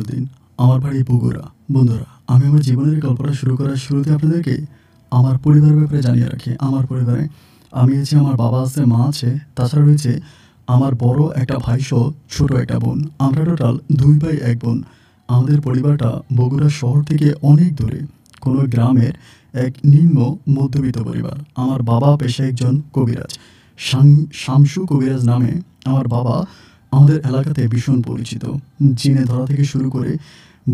মঈনুদ্দিন, আমার বাড়ি বগুড়া। বন্ধুরা, আমি আমার জীবনের গল্পটা শুরু করার শুরুতে আপনাদেরকে আমার পরিবারের ব্যাপারে জানিয়ে রাখি। আমার পরিবারে আমি আছি, আমার বাবা আছে, মা আছে, তাছাড়া রয়েছে আমার বড় একটা ভাইসহ ছোট একটা বোন। আমরা টোটাল 2 ভাই 1 বোন। আমাদের পরিবারটা বগুড়া শহর থেকে অনেক দূরে, কোনো গ্রামের এক নিম্ন মধ্যবিত্ত পরিবার। আমার বাবা পেশায় একজন কবিরাজ, শামসু কবিরাজ নামে। আমার বাবা আমাদের এলাকাতে ভীষণ পরিচিত। জিনে ধরা থেকে শুরু করে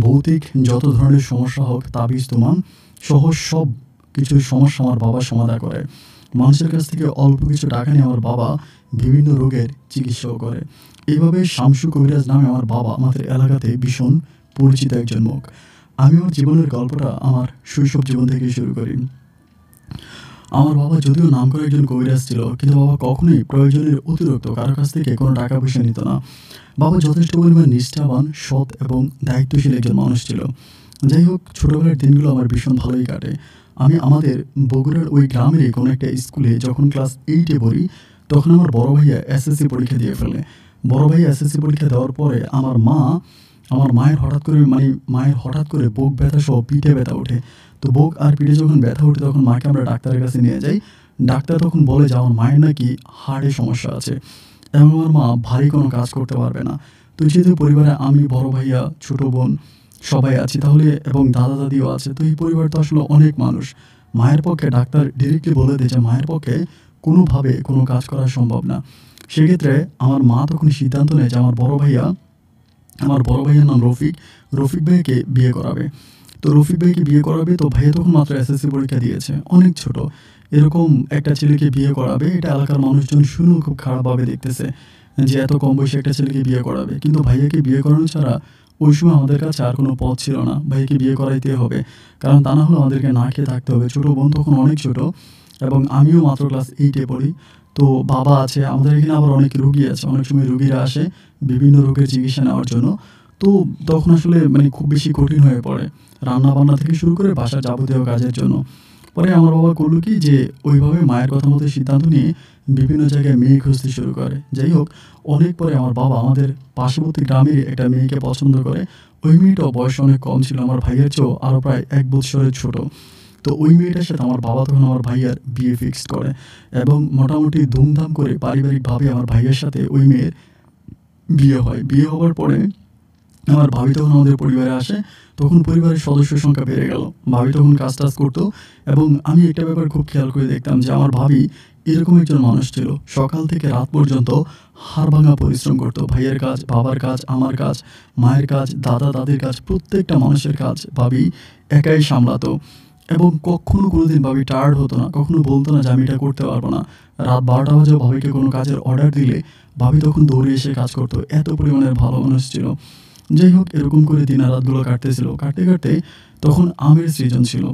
ভৌতিক যত ধরনের সমস্যা হোক, তাবিজ তুমান সহ সব কিছু সমস্যা আমার বাবা সমাধান করে। মানুষের কাছ থেকে অল্প কিছু টাকা নিয়ে আমার বাবা বিভিন্ন রোগের চিকিৎসাও করে। এইভাবে শামসু কবিরাজ নামে আমার বাবা আমাদের এলাকাতে ভীষণ পরিচিত একজন মুখ। আমি আমার জীবনের গল্পটা আমার শৈশব জীবন থেকে শুরু করি। আমার বাবা যদিও নাম করে একজন কবিরাজ ছিল, কিন্তু বাবা কখনোই প্রয়োজনের অতিরিক্ত কারো কাছ থেকে কোনো টাকা পয়সা নিত না। বাবা যথেষ্ট পরিমাণ নিষ্ঠাবান, সৎ এবং দায়িত্বশীল একজন মানুষ ছিল। যাই হোক, ছোটোবেলার দিনগুলো আমার ভীষণ ভালোই কাটে। আমি আমাদের বগুড়ার ওই গ্রামেরই কোনো একটা স্কুলে যখন ক্লাস 8-এ পড়ি, তখন আমার বড় ভাইয়া এসএসসি পরীক্ষা দিয়ে ফেলে। বড় ভাইয়া এসএসসি পরীক্ষা দেওয়ার পরে আমার মায়ের হঠাৎ করে বুক ব্যথা সহ পিঠে ব্যথা ওঠে। তো বুক আর পিঠে যখন ব্যথা ওঠে, তখন মাকে আমরা ডাক্তারের কাছে নিয়ে যাই। ডাক্তার তখন বলে যে আমার মায়ের নাকি হার্টে সমস্যা আছে এবং আমার মা ভারী কোনো কাজ করতে পারবে না। তো যেহেতু পরিবারে আমি, বড় ভাইয়া, ছোট বোন সবাই আছি, তাহলে এবং দাদা দাদিও আছে, তো এই পরিবার তো আসলে অনেক মানুষ। মায়ের পক্ষে ডাক্তার ডিরেক্টলি বলে দেয় যে মায়ের পক্ষে কোনোভাবে কোনো কাজ করা সম্ভব না। সেক্ষেত্রে আমার মা তখন সিদ্ধান্ত নেয় যে আমার বড় ভাইয়ার নাম রফিক ভাইকে বিয়ে করাবে। তো রফিক ভাইকে বিয়ে করাবে, তো ভাইয়া তখন মাত্র এসএসসি পরীক্ষা দিয়েছে, অনেক ছোট। এরকম একটা ছেলেকে বিয়ে করাবে, এটা এলাকার মানুষজন শুনেও খুব খারাপভাবে দেখতেছে যে এত কম বয়সে একটা ছেলেকে বিয়ে করাবে। কিন্তু ভাইয়াকে বিয়ে করানো ছাড়া ওই সময় আমাদের কাছে আর কোনো পথ ছিল না। ভাইয়াকে বিয়ে করাইতে হবে, কারণ তা না হলে আমাদেরকে না খেয়ে থাকতে হবে। ছোটো বোন তখন অনেক ছোট এবং আমিও মাত্র ক্লাস 8-এ পড়ি। তো বাবা আছে, আমাদের এখানে আবার অনেক রুগী আছে, অনেক সময় রুগীরা আসে বিভিন্ন রোগের চিকিৎসা নেওয়ার জন্য। তো তখন আসলে খুব বেশি কঠিন হয়ে পড়ে, রান্না বান্না থেকে শুরু করে বাসার যাবতীয় কাজের জন্য। পরে আমার বাবা করলো কি, যে ওইভাবে মায়ের কথা মতো সিদ্ধান্ত নিয়ে বিভিন্ন জায়গায় মেয়ে খুঁজতে শুরু করে। যাই হোক, অনেক পরে আমার বাবা আমাদের পার্শ্ববর্তী গ্রামের একটা মেয়েকে পছন্দ করে। ওই মেয়েটাও বয়স অনেক কম ছিল, আমার ভাইয়ের চেয়েও আরও প্রায় 1 বছরের ছোট। তো ওই মেয়েটার সাথে আমার বাবা তখন আমার ভাইয়ার বিয়ে ফিক্সড করে এবং মোটামুটি ধুমধাম করে পারিবারিকভাবে আমার ভাইয়ের সাথে ওই মেয়ের বিয়ে হয়। বিয়ে হওয়ার পরে আমার ভাবি তখন আমাদের পরিবারে আসে। তখন পরিবারের সদস্যের সংখ্যা বেড়ে গেল। ভাবি তখন কাজ টাজ করতো এবং আমি একটা ব্যাপার খুব খেয়াল করে দেখতাম যে আমার ভাবি এরকম একজন মানুষ ছিল, সকাল থেকে রাত পর্যন্ত হাড়ভাঙা পরিশ্রম করতো। ভাইয়ের কাজ, বাবার কাজ, আমার কাজ, মায়ের কাজ, দাদা দাদির কাজ, প্রত্যেকটা মানুষের কাজ ভাবি একাই সামলাতো এবং কখনো কোনোদিন ভাবি টায়ার্ড হতো না, কখনো বলতো না যে আমি এটা করতে পারবো না। রাত 12টা বাজেও ভাবিকে কোনো কাজের অর্ডার দিলে ভাবি তখন দৌড়ে এসে কাজ করতো। এত পরিমাণের ভালো মানুষ ছিল। যাই হোক, এরকম করে দিন আর রাতগুলো কাটতেছিল। কাটতে কাটতে তখন আমের সিজন ছিল।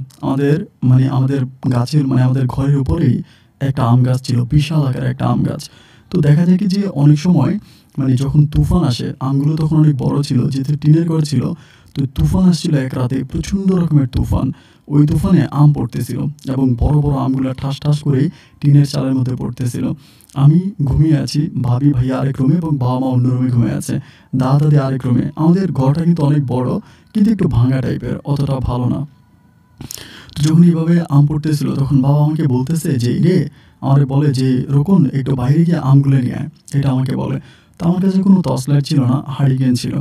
আমাদের গাছের আমাদের ঘরের উপরেই একটা আম গাছ ছিল, বিশাল আকারের একটা আম গাছ। তো দেখা যায় কি যে অনেক সময় যখন তুফান আসে, আমগুলো তখন অনেক বড় ছিল, যেহেতু টিনের ঘর ছিল। তো তুফান আসছিল এক রাতে, প্রচণ্ড রকমের তুফান। ওই তুফানে আম পড়তেছিল এবং বড় বড় আমগুলো ঠাস ঠাস করে টিনের চালের মধ্যে পড়তেছিল। আমি ঘুমিয়ে আছি, ভাবি ভাইয়া আরেক রুমে এবং বাবা মা অন্য রুমে ঘুমিয়ে আছে, দাদা দাদি আরেক রুমে। আমাদের ঘরটা কিন্তু অনেক বড়, কিন্তু একটু ভাঙা টাইপের, অতটা ভালো না। তো যখন এইভাবে আম পড়তেছিল, তখন বাবা আমাকে বলতেছে যে আমাকে বলে যে রোকন, একটু বাইরে গিয়ে আমগুলো নিয়ে আয়, এটা আমাকে বলে। তো আমার কাছে কোনো টর্চ লাইট ছিল না, হারিকেন ছিল।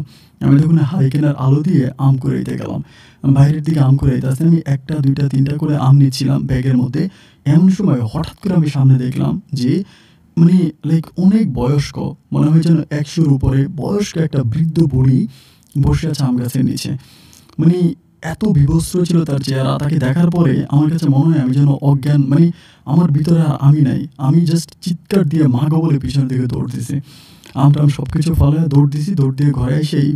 আমি তখন হারিকেনের আলো দিয়ে আম কুড়াইতে গেলাম। বাইরের দিকে আম কুড়াইতে আসতে আমি 1টা 2টা 3টা করে আম নিচ্ছিলাম ব্যাগের মধ্যে। এমন সময় হঠাৎ করে আমি সামনে দেখলাম যে অনেক বয়স্ক, মনে হয় যেন 100-র উপরে বয়স্ক একটা বৃদ্ধ বুড়ি বসে আছে আম গাছের নিচে। এত বিভস্ত্র ছিল তার চেহারা। তাকে দেখার পরে আমার কাছে মনে হয় আমি যেন অজ্ঞান, আমার ভিতরে আর আমি নাই। আমি জাস্ট চিৎকার দিয়ে মা গো বলে পিছনের দিকে দৌড় দিছি। আমটাম সব কিছু ফালায় দৌড় দিছি। দৌড় দিয়ে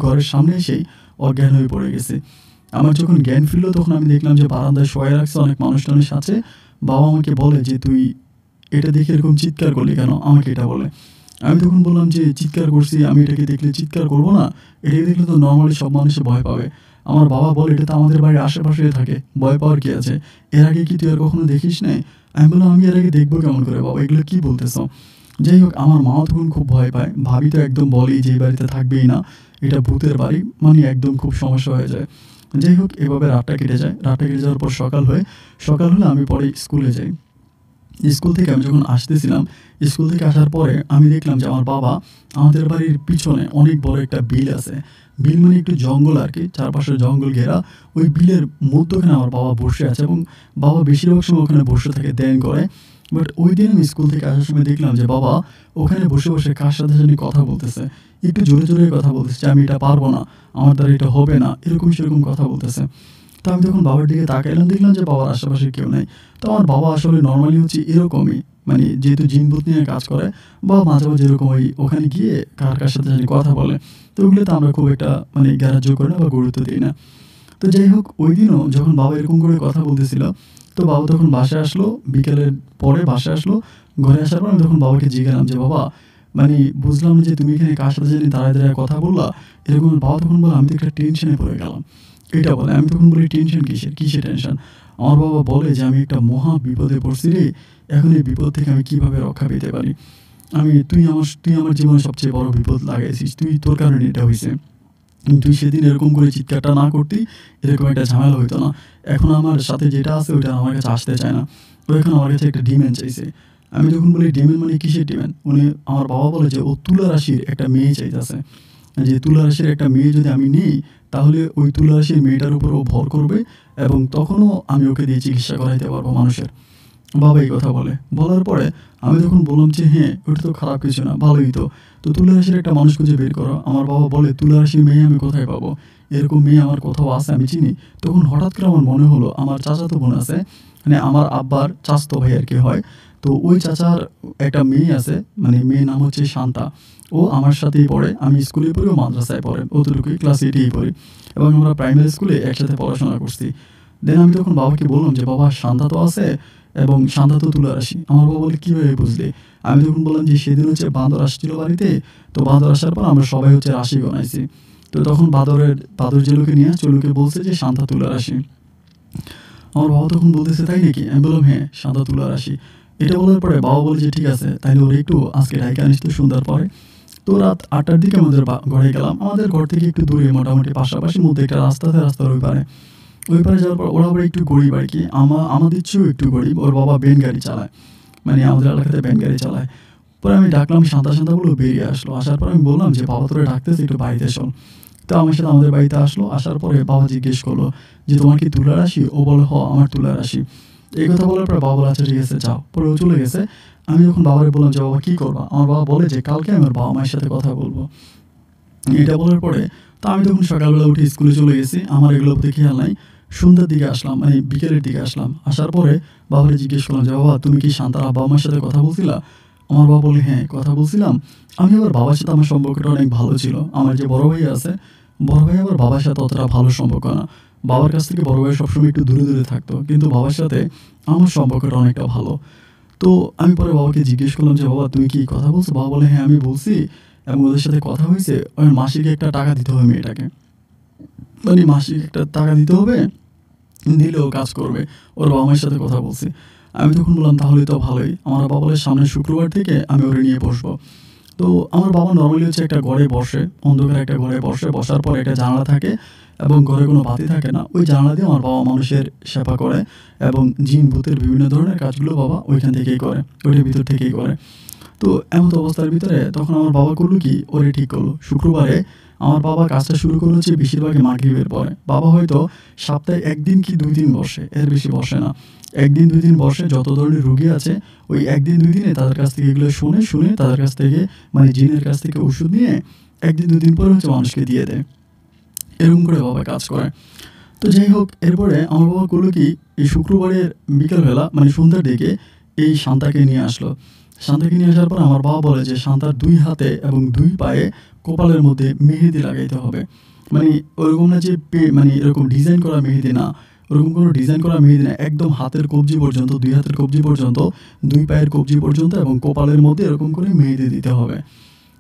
ঘরের সামনে এসেই অজ্ঞান হয়ে পড়ে গেছে। আমার যখন জ্ঞান ফিরলো, তখন আমি দেখলাম যে বারান্দায় শোয়া রাখছে অনেক মানুষ টানুষ আছে। বাবা আমাকে বলে যে তুই এটা দেখে এরকম চিৎকার করলি কেন, আমাকে এটা বলে। আমি তখন বললাম যে চিৎকার করছি, আমি এটাকে দেখলে চিৎকার করবো না? এটাকে দেখলে তো নর্মালি সব মানুষে ভয় পাবে। আমার বাবা বলে এটা তো আমাদের বাড়ির আশেপাশে থাকে, ভয় পাওয়ার কি আছে? এর আগে কি তুই আর কখনো দেখিস নাই? আমি বললাম আমি এর আগে দেখবো কেমন করে বাবা, এগুলো কি বলতেছ? যাই হোক, আমার মাও তখন খুব ভয় পায়। ভাবি তো একদম বলেই যে এই বাড়িতে থাকবেই না। এটা ভূতের বাড়ি, মানে একদম খুব সমস্যা হয়ে যায়। যাই হোক, এভাবে রাতটা কেটে যায়। রাতটা কেটে যাওয়ার পর সকাল হলে আমি পরে স্কুলে যাই। স্কুল থেকে আমি যখন আসতেছিলাম, স্কুল থেকে আসার পরে আমি দেখলাম যে আমার বাবা, আমাদের বাড়ির পিছনে অনেক বড় একটা বিল আছে। বিল মানে একটু জঙ্গল আর কি, চারপাশে জঙ্গল ঘেরা। ওই বিলের মধ্যখানে আমার বাবা বসে আছে এবং বাবা বেশিরভাগ সময় ওখানে বসে থাকে, ধ্যান করে। বাট ওই দিন আমি স্কুল থেকে আসার সময় দেখলাম যে বাবা ওখানে বসে বসে কার সাথে জানি কথা বলতেছে, একটু জোরে জোরে কথা বলতেছে যে আমি এটা পারবো না, আমার দ্বারা এটা হবে না, এরকম সেরকম কথা বলতেছে। তো আমি যখন বাবার দিকে তাকাইলাম, দেখলাম যে বাবার আশেপাশে কেউ নেই। তো আমার বাবা আসলে নর্মালি হচ্ছে এরকমই, মানে যেহেতু জিনভূত নিয়ে কাজ করে, বা মাঝে মাঝে এরকম ওখানে গিয়ে কার সাথে জানি কথা বলে। তো ওগুলোতে আমরা খুব একটা মানে গ্রাহ্য করি না বা গুরুত্ব দিই না। তো যাই হোক, ওই দিনও যখন বাবা এরকম করে কথা বলতেছিল, তো বাবা তখন বাসায় আসলো, বিকেলের পরে বাসায় আসলো। ঘরে আসার পর আমি তখন বাবাকে জিজ্ঞাসলাম যে বাবা, মানে বুঝলাম না যে তুমি এখানে কার সাথে জানি দাঁড়ায় দাঁড়ায় কথা বললা, এরকম। বাবা তখন বলে, আমি তো একটা টেনশনে পড়ে গেলাম, এটা বলে। আমি তখন বলি, টেনশন কিসের টেনশন? আমার বাবা বলে যে আমি একটা মহা বিপদে পড়ছি রে, এখন এই বিপদ থেকে আমি কিভাবে রক্ষা পেতে পারি? তুই আমার জীবনে সবচেয়ে বড় বিপদ লাগাইছিস, তোর কারণে এটা হয়েছে। তুই সেদিন এরকম করে চিৎকারটা না করতি, এরকম একটা ঝামেলা হইতো না। এখন আমার সাথে যেটা আছে ওইটা আমার কাছে আসতে চায় না, ও এখন আমার কাছে একটা ডিমেন চাইছে। আমি যখন বলি ডিমেন মানে কিসের ডিমেন, আমার বাবা বলে যে ও তুলা রাশির একটা মেয়ে চাইতেছে, যে তুলা রাশির একটা মেয়ে যদি আমি নিই, তাহলে ওই তুলা রাশির মেয়েটার উপর ও ভর করবে এবং তখনও আমি ওকে দিয়ে চিকিৎসা করাইতে পারবো মানুষের। বাবা এই কথা বলার পরে আমি তখন বললাম যে হ্যাঁ, ওটা তো খারাপ কিছু না, ভালোই তো। তো তুলা রাশির একটা মানুষ খুঁজে বের করো। আমার বাবা বলে, তুলা রাশির মেয়ে আমি কোথায় পাবো? এরকম মেয়ে আমার কোথাও আছে আমি চিনি? তখন হঠাৎ করে আমার মনে হলো আমার চাচাতো বোন আছে, মানে আমার আব্বার চাচাতো ভাই আর কি হয়। তো ওই চাচার একটা মেয়ে আছে, মানে মেয়ের নাম হচ্ছে শান্তা। ও আমার সাথেই পড়ে, আমি স্কুলে পড়ি, ও মাদ্রাসায় পড়ে, অতটুকুই ক্লাস 8এই পড়ি এবং আমরা প্রাইমারি স্কুলে একসাথে পড়াশোনা করছি। দেন আমি তখন বাবাকে বললাম যে বাবা, শান্তা তো আছে এবং শান্তা তো তুলা রাশি। আমার বাবা বলে, কীভাবে বুঝলি? আমি তখন বললাম যে সেদিন হচ্ছে বাঁদর আসছিল বাড়িতে, তো বাঁদর আসার পর আমরা সবাই হচ্ছে রাশি গণাইছি। তো তখন বাঁদর যে লোকে নিয়ে আসছে, লোকে বলছে যে শান্তা তুলা রাশি। আমার বাবা তখন বলতেছে, তাই নাকি? আমি বললাম হ্যাঁ, শান্তা তুলা রাশি। এটা বলার পরে বাবা বলে যে ঠিক আছে, তাইলে ওরা একটু আজকে ঢাকা আনিস তো সন্ধ্যার পরে। তো রাত 8টার দিকে আমাদের ঘরে গেলাম। আমাদের ঘর থেকে একটু দূরে, মোটামুটি পাশাপাশির মধ্যে একটা রাস্তার ওই পারে যাওয়ার পর ওরা আবার একটু গরিব আর কি, আমাদের চেয়েও একটু গরিব। ওর বাবা ভ্যান গাড়ি চালায়, মানে আমাদের এলাকাতে ভ্যান গাড়ি চালায়। পরে আমি ডাকলাম শান্তা বলে বেরিয়ে আসলো। আসার পর আমি বললাম যে বাবা, তোরা ডাকতেছে, একটু বাড়িতে চল। তো আমার সাথে আমাদের বাড়িতে আসলো। আসার পরে বাবা জিজ্ঞেস করলো যে তোমার কি তুলা রাশি? ও বলে হ, আমার তুলা রাশি। এই কথা বলার পর বাবা বলে, আচ্ছা ঠিক আছে যাও। পরে ও চলে গেছে। আমি যখন বাবারে বললাম যে বাবা কী করবা, আমার বাবা বলে যে কালকে আমি আমার বাবা মায়ের সাথে কথা বলবো। এটা বলার পরে তো আমি তখন সকালবেলা উঠে স্কুলে চলে গেছি, আমার এগুলো প্রতি খেয়াল নাই। সন্ধ্যার দিকে আসলাম, মানে বিকেলের দিকে আসলাম। আসার পরে বাবারে জিজ্ঞেস করলাম যে বাবা, তুমি কি শান্তার বাবা মায়ের সাথে কথা বলছিলা? আমার বাবা বলে হ্যাঁ, কথা বলছিলাম। আমি আবার বাবার সাথে আমার সম্পর্কটা অনেক ভালো ছিল। আমার যে বড় ভাই আছে, বড় ভাই আবার বাবার সাথে অতটা ভালো সম্পর্ক না। বাবার কাছ থেকে বড় ভাই সবসময় একটু দূরে দূরে থাকতো, কিন্তু বাবার সাথে আমার সম্পর্কটা অনেকটা ভালো। তো আমি পরে বাবাকে জিজ্ঞেস করলাম যে বাবা, তুমি কি কথা বলছো? বাবা বলে হ্যাঁ, আমি বলছি এবং ওদের সাথে কথা হয়েছে। ওই মাসিক একটা টাকা দিতে হবে মেয়েটাকে, মানে মাসিক একটা টাকা দিতে হবে, দিলে ও কাজ করবে। ওর বাবা মায়ের সাথে কথা বলছি। আমি তখন বললাম তাহলে তো ভালোই। আমার বাবা বলে সামনের শুক্রবার থেকে আমি ওরে নিয়ে বসবো। তো আমার বাবা নর্মালি হচ্ছে একটা ঘরে বসে, অন্ধকার একটা ঘরে বসে। বসার পর একটা জানালা থাকে এবং ঘরে কোনো বাতি থাকে না। ওই জানালা দিয়ে আমার বাবা মানুষের সেবা করে এবং জিন ভূতের বিভিন্ন ধরনের কাজগুলো বাবা ওইখান থেকেই করে, ওইটার ভিতর থেকেই করে। তো এমন অবস্থার ভিতরে তখন আমার বাবা করলো কি, ওরে ঠিক করলো। শুক্রবারে আমার বাবা কাজটা শুরু করলো হচ্ছে বেশিরভাগই মাগরিবের পরে। বাবা হয়তো সপ্তাহে 1 দিন কি 2 দিন বসে, এর বেশি বসে না। 1 দিন 2 দিন বসে, যত ধরনের রুগী আছে ওই 1 দিন 2 দিনে তাদের কাছ থেকে এগুলো শুনে তাদের কাছ থেকে, মানে জিনের কাছ থেকে ওষুধ নিয়ে 1 দিন 2 দিন পরে হচ্ছে মানুষকে দিয়ে দেয়। এরকম করে বাবা কাজ করে। তো যাই হোক, এরপরে আমার বাবা করলো কি, এই শুক্রবারের বিকেলবেলা মানে সন্ধ্যার দিকে এই শান্তাকে নিয়ে আসলো। শান্তাকে নিয়ে আসার পর আমার বাবা বলে যে শান্তার 2 হাতে এবং 2 পায়ে কপালের মধ্যে মেহেদি লাগাইতে হবে। মানে ওরকম না যে মানে এরকম ডিজাইন করা মেহেদি না, ওরকম কোনো ডিজাইন করা মেহেদি না, একদম হাতের কবজি পর্যন্ত, 2 হাতের কবজি পর্যন্ত, 2 পায়ের কবজি পর্যন্ত এবং কপালের মধ্যে এরকম করে মেহেদি দিতে হবে।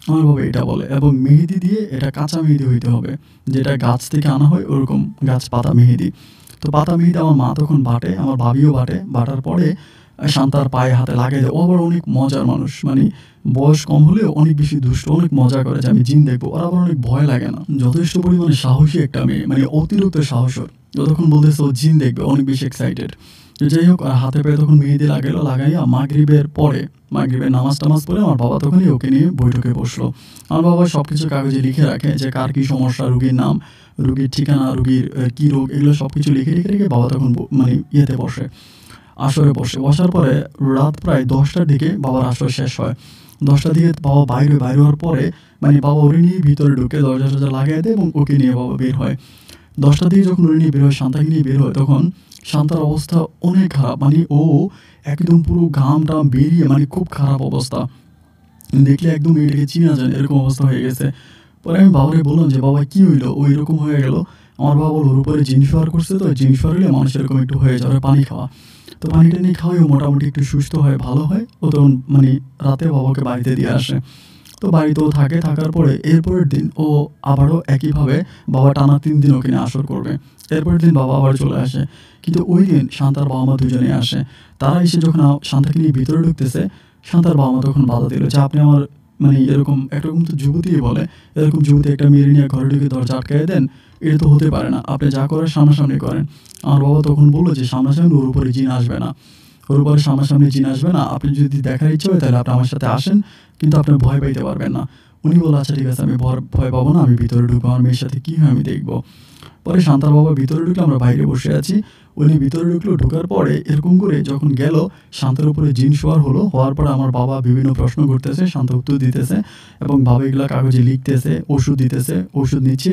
আমার বাবা এটা বলে, এবং মেহেদি দিয়ে এটা কাঁচা মেহেদি হইতে হবে, যেটা গাছ থেকে আনা হয় ওরকম গাছ পাতা মেহেদি। তো পাতা মেহেদি আমার মা তখন বাটে, আমার ভাবিও বাটে। বাটার পরে শান্তার পায়ে হাতে লাগাই দেয়। ও আবার অনেক মজার মানুষ, মানে বয়স কম হলেও অনেক বেশি দুষ্ট, অনেক মজা করে যে আমি জিন দেখবো। ওর আবার অনেক ভয় লাগে না, যথেষ্ট পরিমাণে সাহসী একটা মেয়ে, মানে অতিরিক্ত সাহসর। ও তখন বলতেছে ও জিন দেখবে, অনেক বেশি এক্সাইটেড। তো যাই হোক, আর হাতে পায়ে তখন মেহেদি লাগাইলো, লাগাইয়া মাগরিবের নামাজ টামাজ পড়ে আমার বাবা তখনই ওকে নিয়ে বৈঠকে বসলো। আমার বাবা সব কিছু কাগজে লিখে রাখে যে কার কী সমস্যা, রুগীর নাম, রুগীর ঠিকানা, রুগীর কী রোগ, এগুলো সব কিছু লিখে রেখে রেখে বাবা তখন মানে ইয়েতে বসে, আসরে বসার পরে রাত প্রায় 10টার দিকে বাবার আসর শেষ হয়। 10টার দিকে বাবা বাইরে হওয়ার পরে মানে বাবা ওরে নিয়ে ভিতরে ঢুকে দরজা টরজা লাগাই দেয় এবং ওকে নিয়ে বাবা বের হয়। 10টার দিকে যখন ওরে নিয়ে বের হয়, শান্তাকে নিয়ে বের হয়, তখন শান্তার অবস্থা অনেক খারাপ, মানে ও একদম পুরো ঘাম টাম বেরিয়ে মানে খুব খারাপ অবস্থা, দেখলে একদম এটাকে চিনা যায় এরকম অবস্থা হয়ে গেছে। পরে আমি বাবারে বললাম যে বাবা কী হইলো, ও এরকম হয়ে গেল। আমার বাবা বলল ওর উপরে জিন শোয়ার করছে, তো জিন শোয়ার হলে মানুষ এরকম একটু হয়ে যাবে, পানি খাওয়া। তো পানিটা নিয়ে খাওয়াই ও মোটামুটি একটু সুস্থ হয়, ভালো হয়। ও তখন মানে রাতে বাবাকে বাড়িতে দিয়ে আসে। তো বাড়িতেও থাকার পরে এরপরের দিন ও আবারও একইভাবে বাবা টানা 3 দিন ওকে নিয়ে আসর করবে। এরপরের দিন বাবা আবার চলে আসে, কিন্তু ওই দিন শান্তার বাবা মা দুজনেই আসে। তারা এসে যখন শান্তাকে নিয়ে ভিতরে ঢুকতেছে, শান্তার বাবা মা তখন বাধা দিল যে আপনি আমার মানে এরকম একরকম তো যুবতীই বলে, এরকম যুবতী একটা মেয়ের নিয়ে ঘরে ঢুকে দরজা আটকাই দেন, এটা তো হতে পারে না, আপনি যা করেন সামনাসামনি করেন। আমার বাবা তখন বললো যে সামনাসামনি ওর উপরে জিন আসবে না, ওর উপরে সামনাসামনি জিন আসবে না, আপনি যদি দেখার ইচ্ছে হয় তাহলে আপনি আমার সাথে আসেন, কিন্তু আপনি ভয় পাইতে পারবেন না। উনি বললো আচ্ছা ঠিক আছে, আমি ভয় পাবো না, আমি ভিতরে ঢুকবো, আমার মেয়ের সাথে কী হয় আমি দেখবো। পরে শান্তার বাবা ভিতরে ঢুকলে, আমরা বাইরে বসে আছি। উনি ভিতরে ঢুকলো, ঢোকার পরে এরকম করে যখন গেল, শান্তার উপরে জিন শোয়ার হওয়ার পরে আমার বাবা বিভিন্ন প্রশ্ন করতেছে, শান্ত উত্তর দিতেছে এবং বাবা এগুলো কাগজে লিখতেছে, ওষুধ দিতেছে, ওষুধ নিচ্ছে।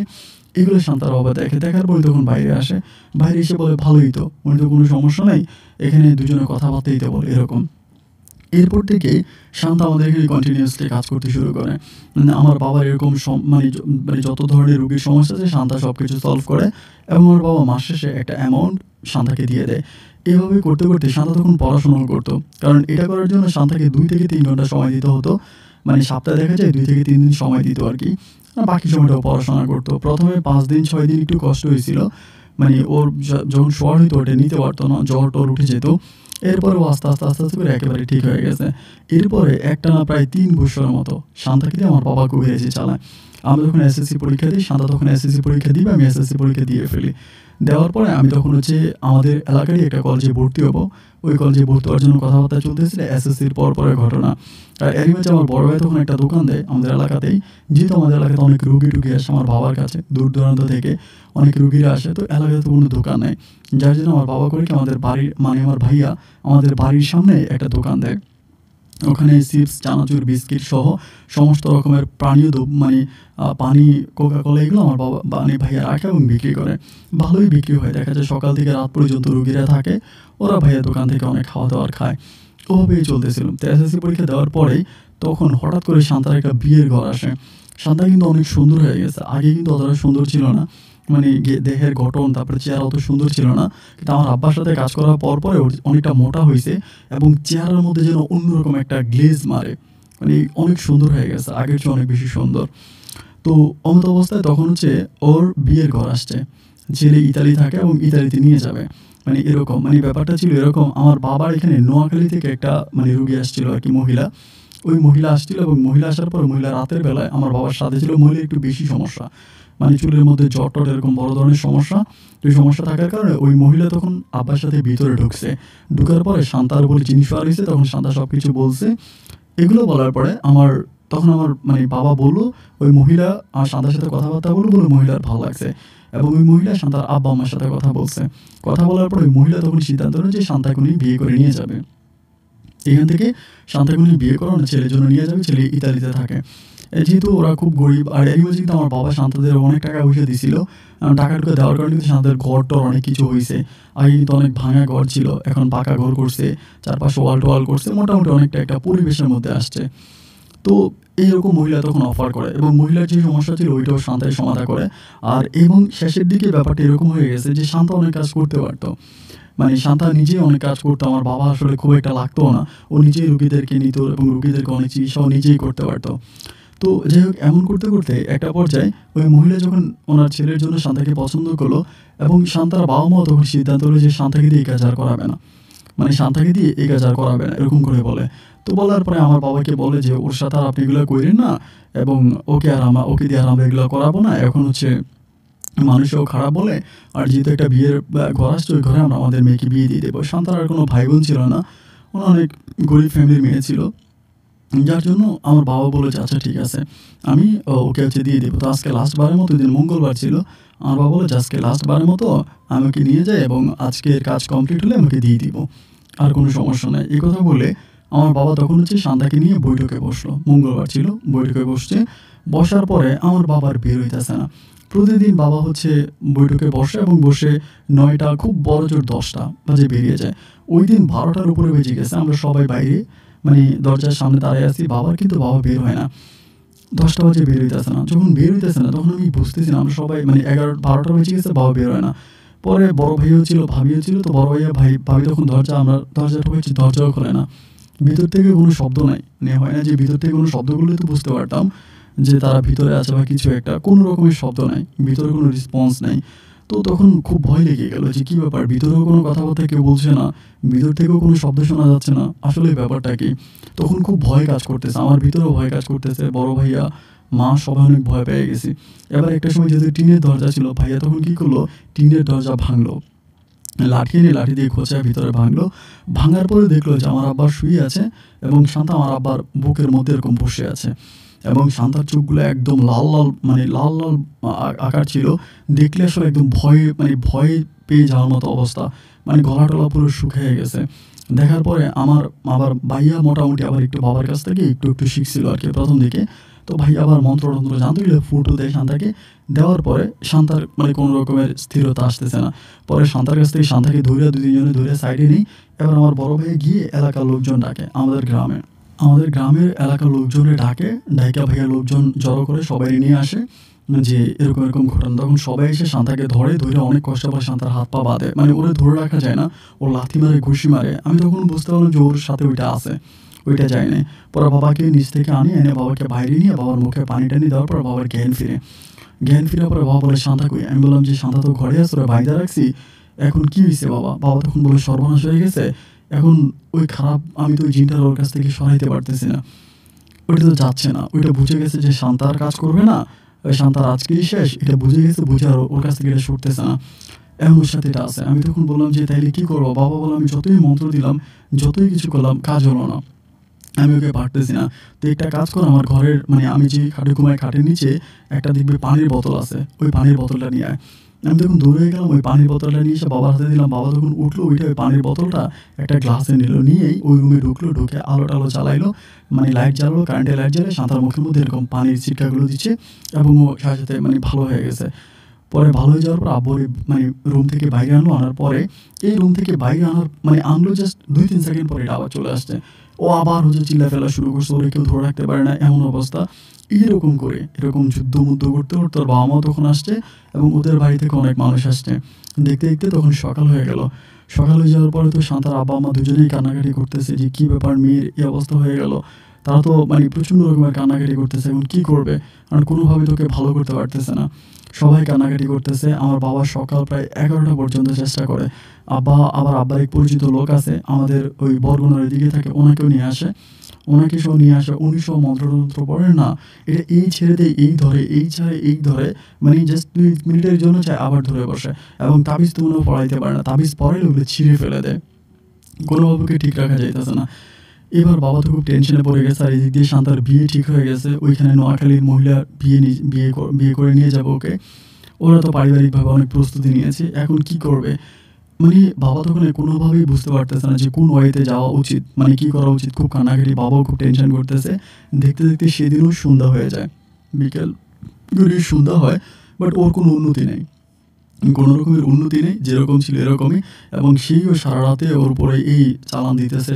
এগুলো শান্তার বাবা দেখার পরে তখন বাইরে আসে। বাইরে এসে বলে ভালোই তো, উনি তো কোনো সমস্যা নেই, এখানে দুজনে কথাবার্তা দিতে বলে এরকম। এরপর থেকে শান্ত আমাদের এখানে কন্টিনিউয়াসলি কাজ করতে শুরু করে। মানে আমার বাবার এরকম মানে যত ধরনের রোগীর সমস্যা আছে শান্তা সব কিছু সলভ করে এবং আমার বাবা মাস শেষে একটা অ্যামাউন্ট শান্তাকে দিয়ে দেয়। এভাবে করতে করতে শান্তা তখন পড়াশোনাও করতো, কারণ এটা করার জন্য শান্তাকে 2 থেকে 3 ঘন্টা সময় দিতে হতো। মানে সপ্তাহে দেখা যায় 2 থেকে 3 দিন সময় দিত আর কি, আর বাকি সময়টাও পড়াশোনা করতো। প্রথমে 5 দিন 6 দিন একটু কষ্ট হয়েছিল, মানে ওর যখন শোয়ার হইতো ওটা নিতে পারতো না, জ্বর টর উঠে যেত। এরপরে ও আস্তে করে একেবারে ঠিক হয়ে গেছে। এরপরে একটানা প্রায় 3 বছরের মতো শান্তাকে দিয়ে আমার বাবা কবিরাজি চালায়। আমরা যখন এসএসসি পরীক্ষা দিই, শান্তা তখন এসএসসি পরীক্ষা দিবে, আমি এসএসসি পরীক্ষা দিয়ে ফেলি। দেওয়ার পরে আমি তখন আমাদের এলাকারই একটা কলেজে ভর্তি হবো। ওই কলেজে ভর্তি হওয়ার জন্য কথাবার্তা চলতেছিল, এসএসসির পরের ঘটনা। আর এরই মাঝে আমার বড় ভাই তখন একটা দোকান দেয় আমাদের এলাকাতেই। যেহেতু আমাদের এলাকাতে অনেক রুগী আসে আমার বাবার কাছে, দূর দূরান্ত থেকে অনেক রুগীরা আসে, তো এলাকাতে তো কোনো দোকান নেই। যার জন্য আমার বাবা করে কি আমাদের বাড়ির মানে আমার ভাইয়া আমাদের বাড়ির সামনে একটা দোকান দেয়। ওখানে চিপস, চানাচুর, বিস্কিট সহ সমস্ত রকমের পানীয় মানে পানি, কোকা-কোলা এগুলো আমার বাবা মানে ভাইয়া রাখে এবং বিক্রি করে। ভালোই বিক্রি হয়, দেখা যায় সকাল থেকে রাত পর্যন্ত রুগীরা থাকে, ওরা ভাইয়া দোকান থেকে অনেক খাওয়া দাওয়ার খায়। ওভাবেই চলতেছিল। তো এসএসসি পরীক্ষা দেওয়ার পরেই তখন হঠাৎ করে শান্তার একটা বিয়ের ঘর আসে। শান্তা কিন্তু অনেক সুন্দর হয়ে গেছে, আগে কিন্তু অতটা সুন্দর ছিল না, মানে দেহের গঠন তারপরে চেহারা অত সুন্দর ছিল না। কিন্তু আমার আব্বার সাথে কাজ করার পরে ওর অনেকটা মোটা হয়েছে এবং চেহারার মধ্যে যেন অন্যরকম একটা গ্লেজ মারে, মানে অনেক সুন্দর হয়ে গেছে, আগের চেয়ে অনেক বেশি সুন্দর। তো অমত অবস্থায় তখন ওর বিয়ের ঘর আসছে, ছেলে ইতালি থাকে এবং ইতালিতে নিয়ে যাবে, মানে এরকম মানে ব্যাপারটা ছিল এরকম। আমার বাবার এখানে নোয়াখালী থেকে একটা মানে রুগী আসছিল আর কি, মহিলা। ওই মহিলা আসছিল এবং মহিলা আসার পর মহিলা রাতের বেলায় আমার বাবার সাথে ছিল। মহিলার একটু বেশি সমস্যা, মানে চুলের মধ্যে জ্বর টর এরকম বড় ধরনের সমস্যা। তো এই সমস্যা থাকার কারণে ওই মহিলা তখন আব্বার সাথে ভিতরে ঢুকছে। ঢুকার পরে শান্তার উপরে জিনিস আর হয়েছে, তখন শান্তা সব কিছু বলছে। এগুলো বলার পরে তখন আমার মানে বাবা বললো ওই মহিলা আর শান্তার সাথে কথাবার্তা বলে মহিলার ভালো লাগছে এবং ওই মহিলা শান্তার আব্বা আম্মার সাথে কথা বলছে। কথা বলার পরে ওই মহিলা তখন সিদ্ধান্ত নেয় যে শান্তাকে উনি বিয়ে করে নিয়ে যাবে। এখান থেকে শান্তাকে উনি বিয়ে করানো ছেলের জন্য নিয়ে যাবে, ছেলে ইতালিতে থাকে। যেহেতু ওরা খুব গরিব, আর এর মাঝে কিন্তু আমার বাবা শান্তাদের অনেক টাকা পয়সা দিছিল। টাকা টুকা দেওয়ার কারণে কিন্তু শান্তাদের ঘর টর অনেক কিছু হয়েছে। আগে কিন্তু অনেক ভাঙা ঘর ছিল, এখন পাকা ঘর করছে, চারপাশে ওয়াল করছে, মোটামুটি অনেকটা একটা পরিবেশের মধ্যে আসছে। তো এইরকম মহিলা তখন অফার করে এবং মহিলার যে সমস্যা ছিল ওইটাও শান্তাই সমাধান করে। এবং শেষের দিকে ব্যাপারটা এরকম হয়ে গেছে যে শান্তা অনেক কাজ করতে পারতো, মানে শান্তা নিজেই অনেক কাজ করতো। আমার বাবা আসলে খুব একটা লাগতো না, ও নিজেই রুগীদেরকে নিত এবং রুগীদেরকে অনেক চিকিৎসাও নিজেই করতে পারতো। তো যাই হোক, এমন করতে করতে একটা পর্যায়ে ওই মহিলা যখন ওনার ছেলের জন্য শান্তাকে পছন্দ করলো এবং শান্তার বাবা মাও তখন সিদ্ধান্ত হলো যে শান্তাকে দিয়ে এই কাজ আর করাবে না। মানে শান্তাকে দিয়ে এই কাজ আর করাবে না, এরকম করে বলে। তো বলার পরে আমার বাবাকে বলে যে ওর সাথে আর আপনি এগুলো করেন না, এবং ওকে দিয়ে আর আমরা এগুলো করাবো না। এখন হচ্ছে মানুষও খারাপ বলে, আর যেহেতু একটা বিয়ের ঘর আসছে, ওই ঘরে আমরা আমাদের মেয়েকে বিয়ে দিয়ে দেবো। শান্তার আর কোনো ভাই বোন ছিল না, ওরা অনেক গরিব ফ্যামিলির মেয়ে ছিল, যার জন্য আমার বাবা বলেছে আচ্ছা ঠিক আছে, আমি ওকে হচ্ছে দিয়ে দেবো। তো আজকে লাস্টবারের মতো, দিন মঙ্গলবার ছিল, আমার বাবা বলেছে আজকে লাস্টবারের মতো আমি ওকে নিয়ে যাই, এবং আজকের কাজ কমপ্লিট হলে আমাকে দিয়ে দিব, আর কোনো সমস্যা নেই। এই কথা বলে আমার বাবা তখন হচ্ছে শান্তাকে নিয়ে বৈঠকে বসলো। মঙ্গলবার ছিল, বৈঠকে বসছে। বসার পরে আমার বাবার বের হইতেছে না। প্রতিদিন বাবা হচ্ছে বৈঠকে বসে, এবং বসে 9টা, খুব বড় জোর 10টা বাজে বেরিয়ে যায়। ওই দিন 12টার উপরে বেজে গেছে, আমরা সবাই বাইরে মানে দরজার সামনে দাঁড়িয়ে আছি, কিন্তু বাবা বের হয় না। 10টা বাজে বের হইতেছে না। যখন বের হইতেছে না তখন আমি বুঝতেছি না, আমরা সবাই মানে 11-12টা বেজে গেছে, বাবা বের হয় না। পরে বড় ভাইও ছিল, ভাবিও ছিল। তো বড় ভাবি তখন দরজা ঠকেছি, দরজাও খোলে না। ভিতর থেকে কোনো শব্দ নাই, মানে হয় না যে ভিতর থেকে কোনো শব্দ করলে তো বুঝতে পারতাম যে তারা ভিতরে আছে বা কিছু একটা, কোনো রকমের শব্দ নাই, ভিতরে কোনো রেসপন্স নাই। তো তখন খুব ভয় লেগে গেল যে কী ব্যাপার, ভিতরেও কোনো কথাবার্তা কেউ বলছে না, ভিতর থেকেও কোনো শব্দ শোনা যাচ্ছে না, আসলে ব্যাপারটা কি? তখন খুব ভয় কাজ করতেছে, আমার ভিতরেও ভয় কাজ করতেছে, বড় ভাইয়া, মা, সবাই অনেক ভয় পেয়ে গেছি। এবার একটা সময় যেহেতু টিনের দরজা ছিল, ভাইয়া তখন কী করলো, টিনের দরজা ভাঙলো, লাঠি এনে লাঠি দিয়ে খোঁচায় ভিতরে ভাঙলো। ভাঙার পরে দেখলো যে আমার আব্বা শুয়ে আছে, এবং শান্তা আমার আব্বার বুকের মধ্যে এরকম বসে আছে, এবং শান্তার চোখগুলো একদম লাল লাল, মানে লাল লাল আকার ছিল। দেখলে আসলে একদম ভয় পেয়ে যাওয়ার মতো অবস্থা, মানে গলা টলা পুরো শুকিয়ে গেছে। দেখার পরে আমার আবার ভাইয়া মোটামুটি আবার একটু বাবার কাছ থেকে একটু একটু শিখছিল আর কি প্রথম দিকে। তো ভাই আবার মন্ত্র জানতে গেলে ফুটো দেয় শান্তাকে। দেওয়ার পরে শান্তার মানে কোনো রকমের স্থিরতা আসতেছে না। পরে শান্তার কাছ থেকে শান্তাকে ধরে 2-3 জনে ধরে সাইডে নিই। এবার আমার বড় ভাই গিয়ে এলাকার লোকজন ডাকে, আমাদের গ্রামের এলাকার লোকজনে ডাকে, ডাইকা ভাইয়া লোকজন জড়ো করে সবাই নিয়ে আসে যে এরকম এরকম ঘটনা। তখন সবাই এসে শান্তাকে ধরে অনেক কষ্ট করে শান্তার হাত পা বাঁধে, মানে ওরে ধরে রাখা যায় না, ও লাথি মারে, ঘুষি মারে। আমি তখন বুঝতে পারলাম যে ওর সাথে ওইটা আছে, ওইটা যায় না। পরে বাবাকে নিচ থেকে এনে বাবাকে বাইরে নিয়ে বাবার মুখে পানি টানি দেওয়ার পর বাবার জ্ঞান ফিরে পরে বাবা বলে শান্তা কই? আমি বললাম যে শান্তা তো ঘরে আছে, ওরা বাইরে রাখছি, এখন কি হয়েছে বাবা? বাবা তখন বলে সর্বনাশ হয়ে গেছে, এখন ওই খারাপ, আমি তো ওই জিনটার ওর কাছ থেকে সরাইতে পারতেছি না, ওইটা তো যাচ্ছে না। ওইটা বুঝে গেছে যে শান্তার কাজ করবে না, ওই শান্তার আজকেই শেষ, এটা বুঝে গেছে, বুঝে আর ওর কাছ থেকে এটা সরতেছে না, এমন ওর সাথে এটা আছে। আমি তখন বললাম যে তাইলে কী করবো? বাবা বললাম আমি যতই মন্ত্র দিলাম, যতই কিছু করলাম, কাজ হলো না, আমি ওকে পারতেছি না। তো একটা কাজ কর, আমার ঘরের মানে আমি যে খাটে ঘুমাই, খাটের নিচে একটা দেখবে পানির বোতল আছে, ওই পানির বোতলটা নিয়ে আয়। আমি তখন দৌড়ে গেলাম, ওই পানির বোতলটা নিয়ে এসে বাবার হাতে দিলাম। বাবা তখন উঠলো, ওই পানির বোতলটা একটা গ্লাসে নিল, নিয়েই ওই রুমে ঢুকলো, ঢুকে আলো টালো জ্বালাইলো, মানে লাইট জ্বালালো, কারেন্টের লাইট জ্বালিয়ে শান্তার মুখের মধ্যে এরকম পানির ছিটকাগুলো দিচ্ছে, এবং ও সাথে সাথে মানে ভালো হয়ে গেছে। পরে ভালো হয়ে যাওয়ার পর আব্বুর মানে রুম থেকে বাইরে আনলো, আনার পরে এই রুম থেকে বাইরে আনলো জাস্ট 2-3 সেকেন্ড পরে এটা আবার চলে আসছে। ও আবার হচ্ছে চিল্লা ফেলা শুরু করছে, ওরে কেউ ধরে রাখতে পারে না, এমন অবস্থা। এরকম যুদ্ধ করতে করতে ওর বাবা মাও তখন আসছে, এবং ওদের বাড়ি থেকে অনেক মানুষ আসছে। দেখতে দেখতে তখন সকাল হয়ে গেল। সকাল হয়ে যাওয়ার পরে তো শান্তার আব্বা মা দুজনেই কান্নাকাটি করতেছে যে কী ব্যাপার, মেয়ের এই অবস্থা হয়ে গেল। তারা তো মানে প্রচণ্ড রকমের কান্নাকাটি করতেছে, এখন কী করবে, কারণ কোনোভাবে তোকে ভালো করতে পারতেছে না। সবাই কান্নাকাটি করতেছে। আমার বাবা সকাল প্রায় 11টা পর্যন্ত চেষ্টা করে। আব্বার এক পরিচিত লোক আছে আমাদের ওই বরগুনার দিকে থাকে, ওনাকেও নিয়ে আসে, উনি সব মন্ত্রতন্ত্র পড়েন না, এটা এই ছেড়ে দেয়, এই ধরে, এই ছাড়ে, এই ধরে, মানে জাস্ট 2 মিনিটের জন্য চায়, আবার ধরে বসে। এবং তাবিজ তো উনিও পড়াইতে পারে না, তাবিজ পড়াইলে ওগুলো ছিঁড়ে ফেলে দেয়, কোনোভাবে ঠিক রাখা যাইতেছে না। এবার বাবা তো খুব টেনশনে পড়ে গেছে, আর এদিক দিয়ে শান্তার বিয়ে ঠিক হয়ে গেছে, ওইখানে নোয়াখালীর মহিলা বিয়ে করে নিয়ে যাবে ওকে। ওরা তো পারিবারিকভাবে অনেক প্রস্তুতি নিয়েছে, এখন কি করবে? মানে বাবা তখন কোনোভাবেই বুঝতে পারতেছে না যে কোন ওয়েতে যাওয়া উচিত, মানে কি করা উচিত। খুব কান্নাকাটি, বাবাও খুব টেনশন করতেছে। দেখতে দেখতে সেদিনও সন্ধ্যা হয়ে যায়, বিকেল গড়িয়ে সন্ধ্যা হয়, বাট ওর কোনো উন্নতি নেই, কোনো রকমের উন্নতি নেই, যেরকম ছিল এরকমই। এবং সেইও সারা রাতে ওর উপরে এই চালান দিতেছে,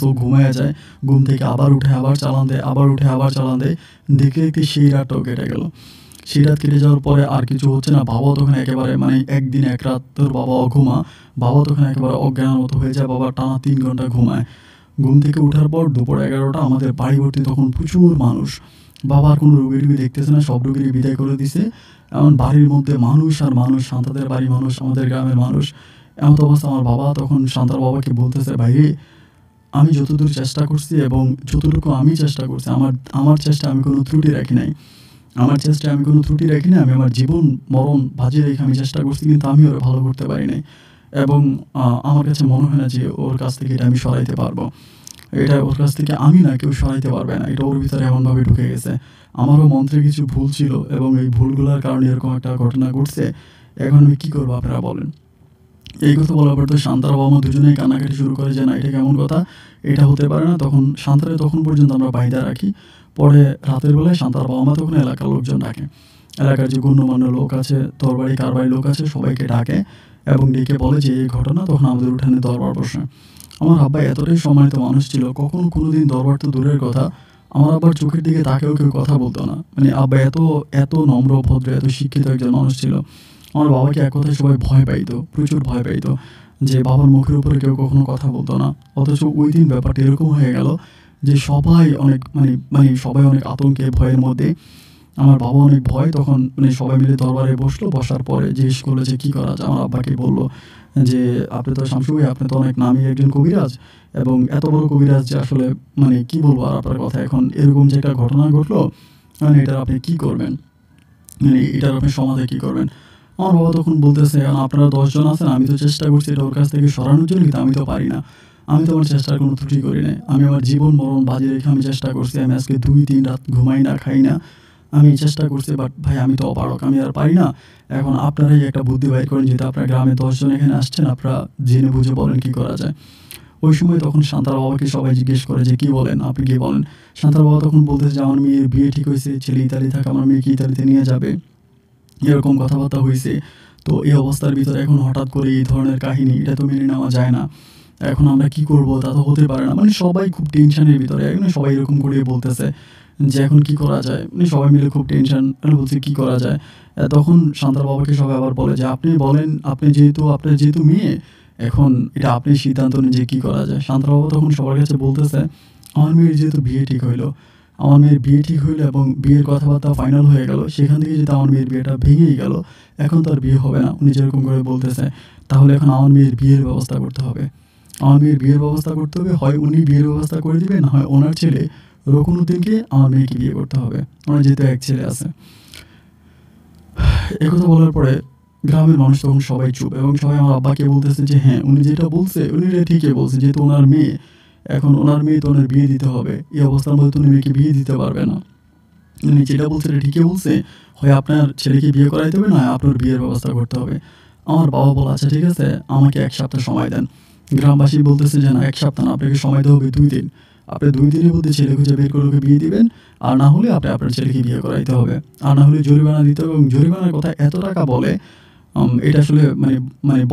ও ঘুমায় যায়, ঘুম থেকে আবার উঠে আবার চালান দেয়, আবার উঠে আবার চালান দেয়। দেখতে দেখতে সেই রাতটাও কেটে গেল। সেই রাত কেটে যাওয়ার পরে আর কিছু হচ্ছে না। বাবা তখন একেবারে মানে একদিন এক রাত তোর বাবা বাবা তখন একেবারে অজ্ঞানের মতো হয়ে যায়। বাবা টানা 3 ঘন্টা ঘুমায়। ঘুম থেকে ওঠার পর দুপুর 11টা, আমাদের বাড়ি ভর্তি তখন প্রচুর মানুষ। বাবা আর কোনো রুগী দেখতেছে না, সব রুগীরই বিদায় করে দিছে। এমন বাড়ির মধ্যে মানুষ আর মানুষ, শান্তাদের বাড়ির মানুষ, আমাদের গ্রামের মানুষ, এমত অবস্থা আমার বাবা তখন শান্তার বাবাকে বলতেছে, "ভাইরে, আমি যতদূর চেষ্টা করছি এবং যতটুকু আমি চেষ্টা করছি, আমার আমার চেষ্টায় আমি কোনো ত্রুটি রাখি নাই। আমার চেষ্টায় আমি কোনো ত্রুটি রাখি নাই। আমি আমার জীবন মরণ বাজি রেখে আমি চেষ্টা করছি, কিন্তু আমি ওরে ভালো করতে পারি নাই। এবং আমার কাছে মনে হয় না যে ওর কাছ থেকে এটা আমি সরাইতে পারবো। এটা ওর কাছ থেকে আমি না, কেউ সরাইতে পারবে না। এটা ওর ভিতরে এমনভাবে ঢুকে গেছে। আমারও মন্ত্রে কিছু ভুল ছিল এবং এই ভুলগুলার কারণে এরকম একটা ঘটনা ঘটছে। এখন আমি কি করবো আপনারা বলেন?" এই কথা বলার পর তো শান্তার বাবা-মা দুজনেই কান্নাকাটি শুরু করে যে, "না, এটা কেমন কথা? এটা হতে পারে না।" তখন শান্তারে তখন পর্যন্ত আমরা বাইন্ধা রাখি। পরে রাতের বেলায় শান্তার বাবা-মা তখন এলাকার লোকজন ডাকে। এলাকার যে গণ্যমান্য লোক আছে, দরবারি কারবারি লোক আছে, সবাইকে ডাকে এবং ডেকে বলে যে এই ঘটনা। তখন আমাদের উঠানে দরবার বসে। আমার আব্বা এতটাই সম্মানিত মানুষ ছিল, কখনো কোনোদিন দরবার তো দূরের কথা, আমার আব্বার চোখের দিকে তাকিয়েও কেউ কথা বলতো না। মানে আব্বা এত নম্র, ভদ্র, এত শিক্ষিত একজন মানুষ ছিল। আমার বাবাকে এক কথায় সবাই ভয় পাইতো, প্রচুর ভয় পাইতো যে বাবার মুখের উপরে কেউ কখনো কথা বলতো না। অথচ ওই দিন ব্যাপারটা এরকম হয়ে গেল যে সবাই অনেক সবাই অনেক আতঙ্কে, ভয়ের মধ্যে। আমার বাবা অনেক ভয়, তখন সবাই মিলে দরবারে বসলো। বসার পরে জিজ্ঞেস করলো যে কী করা যায়? আমার আব্বাকে বলল যে, "আপনি তো শামসু ভাই, আপনি তো অনেক নামী একজন কবিরাজ এবং এত বড় কবিরাজ যে আসলে কী বলবো আর আপনার কথা, এখন এরকম যে একটা ঘটনা ঘটলো, এটার আপনি কী করবেন? এটার আপনি সমাধে কী করবেন?" আমার বাবা তখন বলতেছে, "এখন আপনারা ১০ জন আছেন, আমি তো চেষ্টা করছি এটা ওর কাছ থেকে সরানোর জন্য, কিন্তু আমি তো পারি না। আমি তো আমার চেষ্টার কোনো ত্রুটি করি নাই। আমি আমার জীবন মরণ বাজি রেখে আমি চেষ্টা করছি। আমি আজকে ২-৩ রাত ঘুমাই না, খাই না। আমি চেষ্টা করছি, বাট ভাই আমি তো অপারগ, আমি আর পারি না। এখন আপনারাই একটা বুদ্ধি বাইর করেন, যেহেতু আপনার গ্রামে ১০ জন এখানে আসছেন, আপনারা জেনে বুঝে বলেন কী করা যায়।" ওই সময় তখন শান্তার বাবাকে সবাই জিজ্ঞেস করে যে, "কী বলেন? আপনি কি বলেন?" শান্তার বাবা তখন বলতেছে যে, "আমার মেয়ের বিয়ে ঠিক হয়েছে, ছেলে ইতালি থাকে, আমার মেয়েকে ইতালিতে নিয়ে যাবে।" এরকম কথাবার্তা হইছে। তো এই অবস্থার ভিতরে এখন হঠাৎ করে এই ধরনের কাহিনী, এটা তো মেনে নেওয়া যায় না। এখন আমরা কি করব? তা তো হতে পারে না। সবাই খুব টেনশনের ভিতরে। সবাই এরকম করেই বলতেছে যে এখন কি করা যায়? সবাই মিলে খুব টেনশন। বলছি কি করা যায়? তখন শান্তার বাবাকে সবাই আবার বলে যে, "আপনি বলেন, আপনার যেহেতু মেয়ে, এখন এটা আপনি সিদ্ধান্ত নিন যে কী করা যায়?" শান্তার বাবা তখন সবার কাছে বলতেছে, "আমার মেয়ের যেহেতু বিয়ে ঠিক হইল, আমার মেয়ের বিয়ে ঠিক হইলো এবং বিয়ের কথাবার্তা ফাইনাল হয়ে গেল। সেখান থেকে যদি আমার মেয়ের বিয়েটা ভেঙেই গেল, এখন তো আর বিয়ে হবে না।" উনি যেরকম করে বলতেছে, "তাহলে এখন আমার মেয়ের বিয়ের ব্যবস্থা করতে হবে। আমার মেয়ের বিয়ের ব্যবস্থা করতে হবে। হয় উনি বিয়ের ব্যবস্থা করে দিবেন, না হয় ওনার ছেলে রকুনুদ্দিনকে আমার মেয়েকে বিয়ে করতে হবে। ওনার যেহেতু এক ছেলে আছে।" একথা বলার পরে গ্রামের মানুষ তখন সবাই চুপ এবং সবাই আমার আব্বাকে বলতেছে যে, "হ্যাঁ, উনি যেটা বলছে, উনি এটা ঠিকই বলছে। যেহেতু ওনার মেয়ে, এখন ওনার মেয়ে তো ওনার বিয়ে দিতে হবে। এই অবস্থার মধ্যে তো উনি মেয়েকে বিয়ে দিতে পারবে না। উনি যেটা বলছে এটা ঠিকই বলছে। হয় আপনার ছেলেকে বিয়ে করাইতে হবে, না হয় আপনার বিয়ের ব্যবস্থা করতে হবে।" আমার বাবা বলে, "আচ্ছা ঠিক আছে, আমাকে ১ সপ্তাহ সময় দেন।" গ্রামবাসী বলতেছে যে, "না, ১ সপ্তাহ না, আপনাকে সময় দেওয়া হবে ২ দিন। আপনি ২ দিনের মধ্যে ছেলে খুঁজে বের করে ওকে বিয়ে দিবেন। আর না হলে আপনি আপনার ছেলেকে বিয়ে করাইতে হবে। আর না হলে জরিমানা দিতে হবে, এবং জরিমানার কথা এত টাকা বলে, এটা আসলে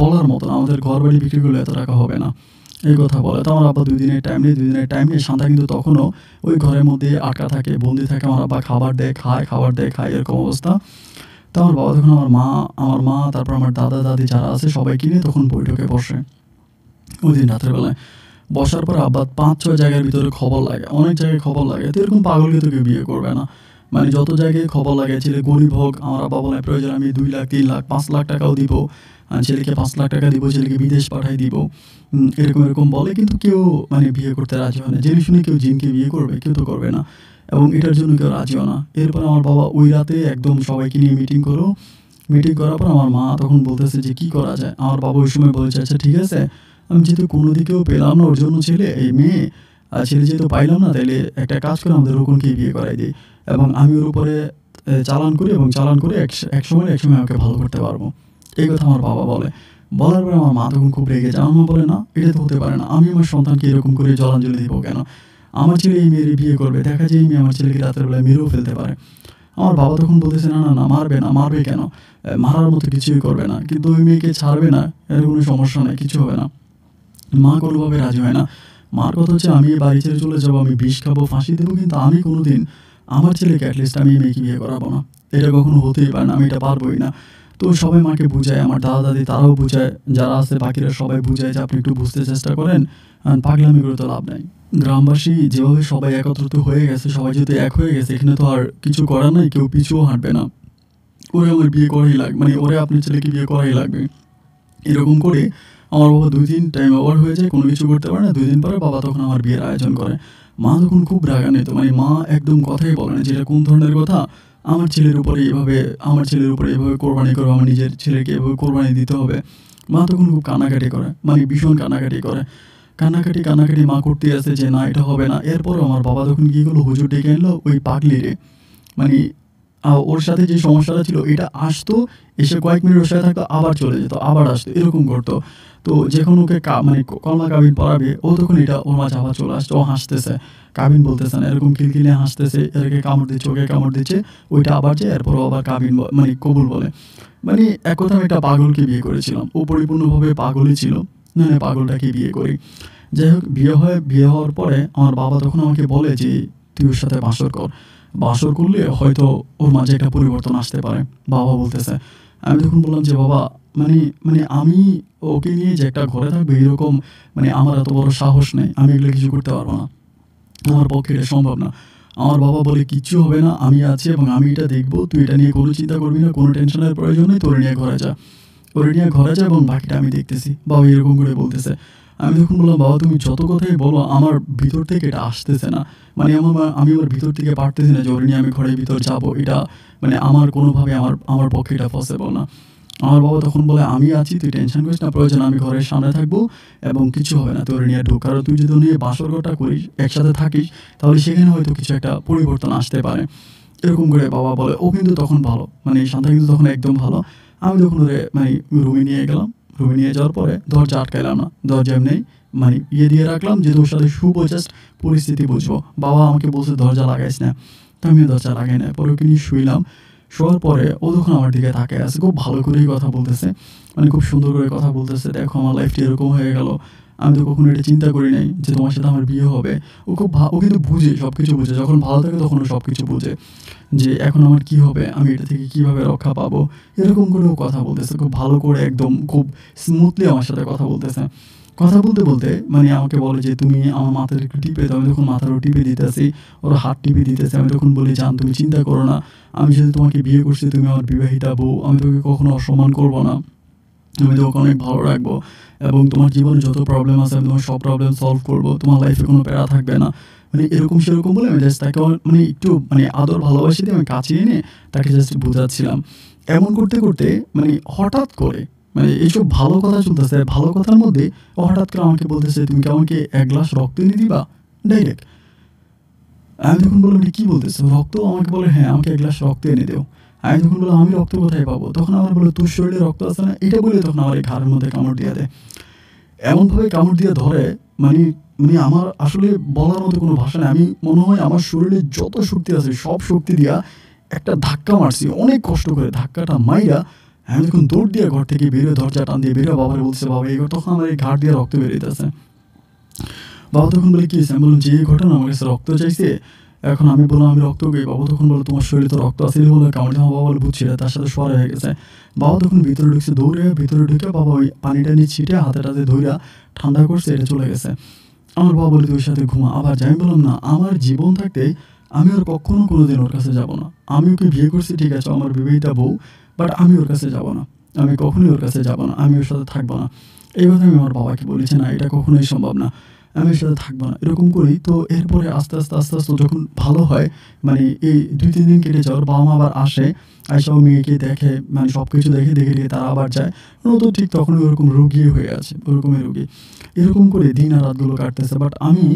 বলার মতো না। আমাদের ঘরবাড়ি বিক্রি করলে এত টাকা হবে না।" এই কথা বলে। তো আমার আব্বা ২ দিনের টাইম নেয়। ২ দিনের টাইম নিয়ে শান্তা কিন্তু তখনও ওই ঘরের মধ্যে আটকা থাকে, বন্দি থাকে। আমার আব্বা খাবার দেয়, খায়, এরকম অবস্থা। তো আমার বাবা তখন আমার মা, তারপর আমার দাদা দাদি যারা আছে সবাইকে নিয়ে তখন বৈঠকে বসে ওইদিন রাতের বেলায়। বসার পর আব্বা ৫-৬ জায়গার ভিতরে খবর লাগে, অনেক জায়গায় খবর লাগে। তো এরকম পাগলকে তো কেউ বিয়ে করবে না। যত জায়গায় খবর লাগে, ছেলে গরিব হোক, আমার আব্বা বলে প্রয়োজন আমি ২ লাখ, ৩ লাখ, ৫ লাখ টাকাও দিব। ছেলেকে ৫ লাখ টাকা দিব, ছেলেকে বিদেশ পাঠাই দিব। এরকম বলে, কিন্তু কেউ বিয়ে করতে রাজি হয় না। জেনে শুনে কেউ জিনকে বিয়ে করবে? কেউ তো করবে না। এবং এটার জন্য কেউ রাজিও না। এরপরে আমার বাবা ওই রাতে একদম সবাইকে নিয়ে মিটিং করলো। মিটিং করার পর আমার মা তখন বলতেছে যে কী করা যায়? আমার বাবা ওই সময় বলেছে, "আচ্ছা ঠিক আছে, আমি যেহেতু কোনো দিকেও পেলাম না ওর জন্য ছেলে, এই মেয়ে, ছেলে যেহেতু পাইলাম না, তাইলে একটা কাজ করে আমাদের রোকনকেই বিয়ে করাই দিই। এবং আমি ওর উপরে চালান করি, এবং চালান করে একসময় ওকে ভালো করতে পারবো।" এই কথা আমার বাবা বলে। বলার পরে আমার মা তখন খুব রেগে যায়। আমার মা বলে, "না, এটা তো হতে পারে না। আমি আমার সন্তানকে এরকম করে জলাঞ্জলি দিব কেন? আমার ছেলে এই মেয়েরই বিয়ে করবে। দেখা যায় এই মেয়ে আমার ছেলেকে রাতের বেলায় মেরেও ফেলতে পারে।" আমার বাবা তখন বলতেছে, "না, না, না, মারবে না, মারবে কেন? মারার মতো কিছুই করবে না। কিন্তু ওই মেয়েকে ছাড়বে না, এর কোনো সমস্যা নাই, কিছু হবে না।" মা কোনোভাবে রাজি হয় না। মার কথা হচ্ছে, "আমি এই বাড়ি ছেড়ে চলে যাবো, আমি বিষ খাবো, ফাঁসি দেবো, কিন্তু আমি কোনোদিন আমার ছেলেকে এটলিস্ট আমি এই মেয়েকে বিয়ে করাবো না। এটা কখনো হতেই পারে না, আমি এটা পারবোই না।" তো সবাই মাকে বুঝায়, আমার দাদা দাদি তারাও বুঝায়, যারা আছে বাকিরা সবাই বুঝায় যে আপনি একটু বুঝতে চেষ্টা করেন, পাগলামি করে তো লাভ নাই। গ্রামবাসী যেভাবে সবাই একত্রিত হয়ে গেছে, সবাই যেহেতু এক হয়ে গেছে, এখানে তো আর কিছু করার নাই, কেউ পিছুও হাঁটবে না। ওরে আমার বিয়ে করাই লাগবে, ওরে আপনার ছেলেকে বিয়ে করাই লাগবে। এরকম করে আমার বাবা ২-৩ টাইম ওভার হয়ে যায়, কোনো কিছু করতে পারে না। ২ দিন পরে বাবা তখন আমার বিয়ের আয়োজন করে। মা তখন খুব রাগান্বিত, মানে মা একদম কথাই বলে না যে এটা কোন ধরনের কথা? আমার ছেলের উপরে এভাবে কোরবানি করবো, আমার নিজের ছেলেকে এভাবে কোরবানি দিতে হবে। মা তখন খুব কান্নাকাটি করে, মানে ভীষণ কান্নাকাটি করে। কান্নাকাটি মা করতেই আছে যে না এটা হবে না। এরপরও আমার বাবা তখন কি করলো, হুজুর ডেকে আনলো ওই পাগলিরে। মানে ওর সাথে যে সমস্যাটা ছিল এটা আসতো, এসে কয়েক মিনিট ওর সাথে থাকতো, আবার চলে যেত, আবার আসতো, এরকম করতো। তো যখন ওকে মানে কলমা কাবিন পড়াবে, ও তখন এটা ওর মাঝে আবার চলে আসছে, ও হাসতেছে, কাবিন বলতেছে না, এরকম খিলখিলে হাসতেছে, এরকে কামড় দিচ্ছে, ওকে কামড় দিচ্ছে, ওইটা আবার যায়, এরপরও আবার কাবিন মানে কবুল বলে। মানে এক কথা আমি একটা পাগলকে বিয়ে করেছিলাম, ও পরিপূর্ণভাবে পাগলই ছিল, না পাগলটাকে বিয়ে করি। যাই হোক, বিয়ে হওয়ার পরে আমার বাবা তখন আমাকে বলে যে তুই ওর সাথে বাসর কর, বাসর করলে হয়তো ওর মাঝে একটা পরিবর্তন আসতে পারে, বাবা বলতেছে। আমি তখন বললাম যে বাবা, মানে মানে আমি ওকে নিয়ে যে একটা ঘরে থাকবে এরকম, মানে আমার এত বড় সাহস নেই, আমি এগুলো কিছু করতে পারবো না, আমার পক্ষে এটা সম্ভব না। আমার বাবা বলে কিচ্ছু হবে না, আমি আছি এবং আমি এটা দেখবো, তুই এটা নিয়ে কোনো চিন্তা করবি না, কোনো টেনশনের প্রয়োজন নেই, তোর নিয়ে ঘরে যা, ওরে নিয়ে ঘরে যা এবং বাকিটা আমি দেখতেছি, বাবা এরকম করে বলতেছে। আমি তখন বললাম বাবা তুমি যত কথাই বলো আমার ভিতর থেকে এটা আসতেছে না, মানে আমি আমার ভিতর থেকে পারতেছি না যে ওরে নিয়ে আমি ঘরের ভিতর যাবো, এটা মানে আমার কোনোভাবে আমার পক্ষে এটা পসিবল না। আমার বাবা তখন বলে আমি আছি, তুই টেনশন করিস না, প্রয়োজন আমি ঘরের সামনে থাকবো এবং কিছু হবে না, তোর নিয়ে ঢুক, কারণ তুই যদি ও নিয়ে বাসর ঘরটা করিস, একসাথে থাকিস, তাহলে সেখানে হয়তো কিছু একটা পরিবর্তন আসতে পারে, এরকম করে বাবা বলে। ও কিন্তু তখন ভালো, মানে শান্তা কিন্তু তখন একদম ভালো। আমি তখন ওরে মানে রুমে নিয়ে গেলাম, রুমে নিয়ে যাওয়ার পরে দরজা আটকাইলাম না, দরজা এমনি মানে দিয়ে রাখলাম যে তোর সাথে শুভ জাস্ট পরিস্থিতি বুঝবো। বাবা আমাকে বলছে দরজা লাগাইস না, তো আমিও দরজা লাগাই না, পরে ওকে নিয়ে শুইলাম। শোয়ার পরে ও তখন আমার দিকে তাকিয়ে আছে, খুব ভালো করেই কথা বলতেছে, মানে খুব সুন্দর করে কথা বলতেছে, দেখো আমার লাইফটা এরকম হয়ে গেল, আমি তো কখনো এটা চিন্তা করি নাই যে তোমার সাথে আমার বিয়ে হবে। ও কিন্তু বুঝে, সব কিছু বুঝে, যখন ভালো থাকে তখন ও সব কিছু বুঝে যে এখন আমার কি হবে, আমি এটা থেকে কিভাবে রক্ষা পাবো, এরকম করেও কথা বলতেছে খুব ভালো করে, একদম খুব স্মুথলি আমার সাথে কথা বলতেছে। কথা বলতে বলতে মানে আমাকে বলে যে তুমি আমার মাথার একটু টিপে দাও, আমি তখন মাথারও টিপে দিতেছি, ওর হাত টিপে দিতেছে। আমি তখন বলি জান তুমি চিন্তা করো না, আমি যদি তোমাকে বিয়ে করছি, তুমি আমার বিবাহিতা বউ, আমি তোকে কখনো অসম্মান করবো না, আমি তোকে অনেক ভালো রাখবো এবং তোমার জীবনে যত প্রবলেম আছে আমি তোমার সব প্রবলেম সলভ করবো, তোমার লাইফে কোনো প্যারা থাকবে না। মানে এরকম সেরকম বলে আমি জাস্ট তাকে মানে একটু মানে আদর ভালোবাসি দিয়ে আমি কাছে এনে তাকে জাস্ট বোঝাচ্ছিলাম। এমন করতে করতে মানে হঠাৎ করে মানে এইসব ভালো কথা চলতেছে, ভালো কথার মধ্যে ও হঠাৎ করে আমাকে বলতেছে তুমি কি আমাকে ১ গ্লাস রক্ত এনে দিবা, ডাইরেক্ট। আমি তখন বললাম এটা কী বলতেছো, রক্ত? আমাকে বলে হ্যাঁ আমাকে ১ গ্লাস রক্ত এনে দেও। আমি তখন বললাম আমি রক্ত কোথায় পাবো? তখন আমার বললো তোর শরীরে রক্ত আছে না, এটা বলে তখন আমার এই ঘাড়ের মধ্যে কামড় দিয়ে দেয়। এমনভাবে কামড় দিয়ে ধরে, মানে মানে আমার আসলে বলার মতো কোনো ভাষা নেই। আমি মনে হয় আমার শরীরে যত শক্তি আছে সব শক্তি দিয়া একটা ধাক্কা মারছি, অনেক কষ্ট করে ধাক্কাটা মাইরা আমি তখন দৌড় দিয়ে ঘর থেকে বেরোয়, দরজা টান দিয়ে বেরোয়, বাবারে বলছে বাবা এই তখন আমার এই ঘাট দিয়ে রক্ত বেরোতেছে। বাবা তখন বলে কী হয়েছে? আমি বললাম যে এই ঘটনা, আমার কাছে রক্ত চাইছে। এখন আমি বললাম আমি রক্ত কই? বাবা তখন বলে তোমার শরীরে তো রক্ত আছে, বলে কামড়ে। আমার বাবা বলে বুঝছি না, তার সাথে শোয়া হয়ে গেছে। বাবা তখন ভিতরে ঢুকছে, দৌড়ে ভিতরে ঢুকে বাবা ওই পানিটা নিয়ে ছিটে হাতে টাতে ধইরা ঠান্ডা করছে, এটা চলে গেছে। আমার বাবা বলে তুই ওর সাথে ঘুমা। আবার যাই, আমি বললাম না আমার জীবন থাকতে আমি ওর কখনো কোনো দিন ওর কাছে যাব না। আমি ওকে বিয়ে করছি ঠিক আছে, আমার বিবাহিতা বউ, বাট আমি ওর কাছে যাব না, আমি কখনোই ওর কাছে যাব না, আমি ওর সাথে থাকবো না। এই কথা আমি আমার বাবাকে বলেছি, না এটা কখনোই সম্ভব না, আমি ওর সাথে থাকবো না, এরকম করি। তো এরপরে আস্তে আস্তে আস্তে আস্তে যখন ভালো হয়, মানে এই ২-৩ দিন কেটে যাওয়ার, বাবা মা আবার আসে, আইসাও মেয়েকে দেখে, মানে সব কিছু দেখে দেখে দেখে তারা আবার যায়। ও তো ঠিক তখনই ওরকম রোগী হয়ে আছে, ওরকমই রোগী। এরকম করে দিন আর রাতগুলো কাটতেছে, বাট আমি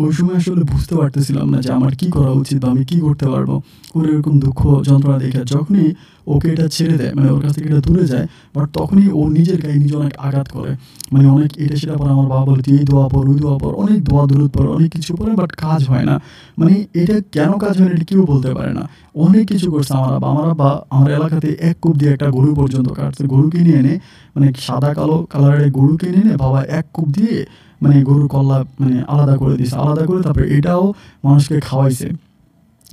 ওই সময় আসলে বুঝতে পারতেছিলাম না যে আমার কী করা উচিত বা আমি কী করতে পারবো। ওর এরকম দুঃখ যন্ত্রণা দেখে যখনই ওকে এটা ছেড়ে দেয়, মানে ওর কাছ থেকে এটা দূরে যায়, বাট তখনই ও নিজের গায়ে নিজে অনেক আঘাত করে, মানে অনেক এটা সেটা পরে। আমার বাবা বলে তুই এই দোয়া পর, ওই দোয়া পর, অনেক দোয়া দরুদ পর, অনেক কিছু করে, বাট কাজ হয় না। মানে এটা কেন কাজ হয় না এটা কেউ বলতে পারে না। অনেক কিছু করছে আমার আব্বা আমার এলাকাতে ১ কূপ দিয়ে একটা গরু পর্যন্ত কাটছে। গরু কিনে এনে, মানে সাদা কালো কালারের গরু কিনে এনে বাবা ১ কূপ দিয়ে মানে গরুর কল্লা মানে আলাদা করে দিয়েছে, আলাদা করে তারপরে এটাও মানুষকে খাওয়াইছে,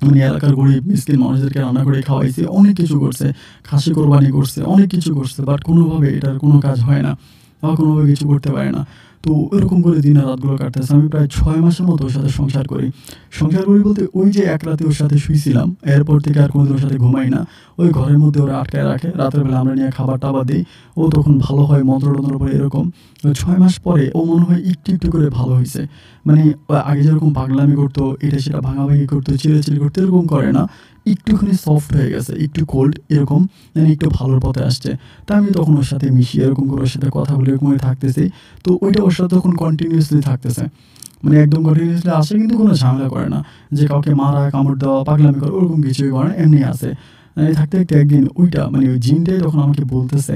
মানে এলাকার গরিব মিসকিন মানুষদেরকে রান্না করে খাওয়াইছে, অনেক কিছু করছে, খাসি কোরবানি করছে, অনেক কিছু করছে, বাট কোনোভাবে এটার কোনো কাজ হয় না বা কোনোভাবে কিছু করতে পারে না। তো এরকম করে দিনের রাতগুলো কাটতেছে। আমি প্রায় 6 মাসের মতো ওর সাথে সংসার করি। সংসার করি বলতে ওই যে এক রাতে ওর সাথে শুইছিলাম, এরপর থেকে আর কোনোদিন ওর সাথে ঘুমাই না। ওই ঘরের মধ্যে ওরা আটকায় রাখে। রাতের বেলা আমরা নিয়ে খাবার-টাবার দেই। ও তখন ভালো হয়, মন্ত্র-টন্ত্র পড়ে এরকম। 6 মাস পরে ও মনে হয় একটু, একটু করে ভালো হইছে। মানে আগে যেরকম পাগলামি করতো, এটা সেটা ভাঙাভাঙি করতো, চিল্লাচিল্লি করতো, এরকম করে না। একটুখানি সফট হয়ে গেছে, একটু কোল্ড এরকম, মানে একটু ভালোর পথে আসছে। তা আমি তখন ওর সাথে মিশি, এরকম করে ওর সাথে কথা বলি, এরকম থাকতেছি। তো ওইটা ওর সাথে তখন কন্টিনিউয়াসলি থাকতেছে। মানে একদম কন্টিনিউয়াসলি আসে, কিন্তু কোনো ঝামেলা করে না। যে কাউকে মারা, কামড় দেওয়া, পাগলামি করা ওরকম কিছুই করে না, এমনি আসে। থাকতে, থাকতে একদিন ওইটা মানে ওই জিনটাই তখন আমাকে বলতেছে,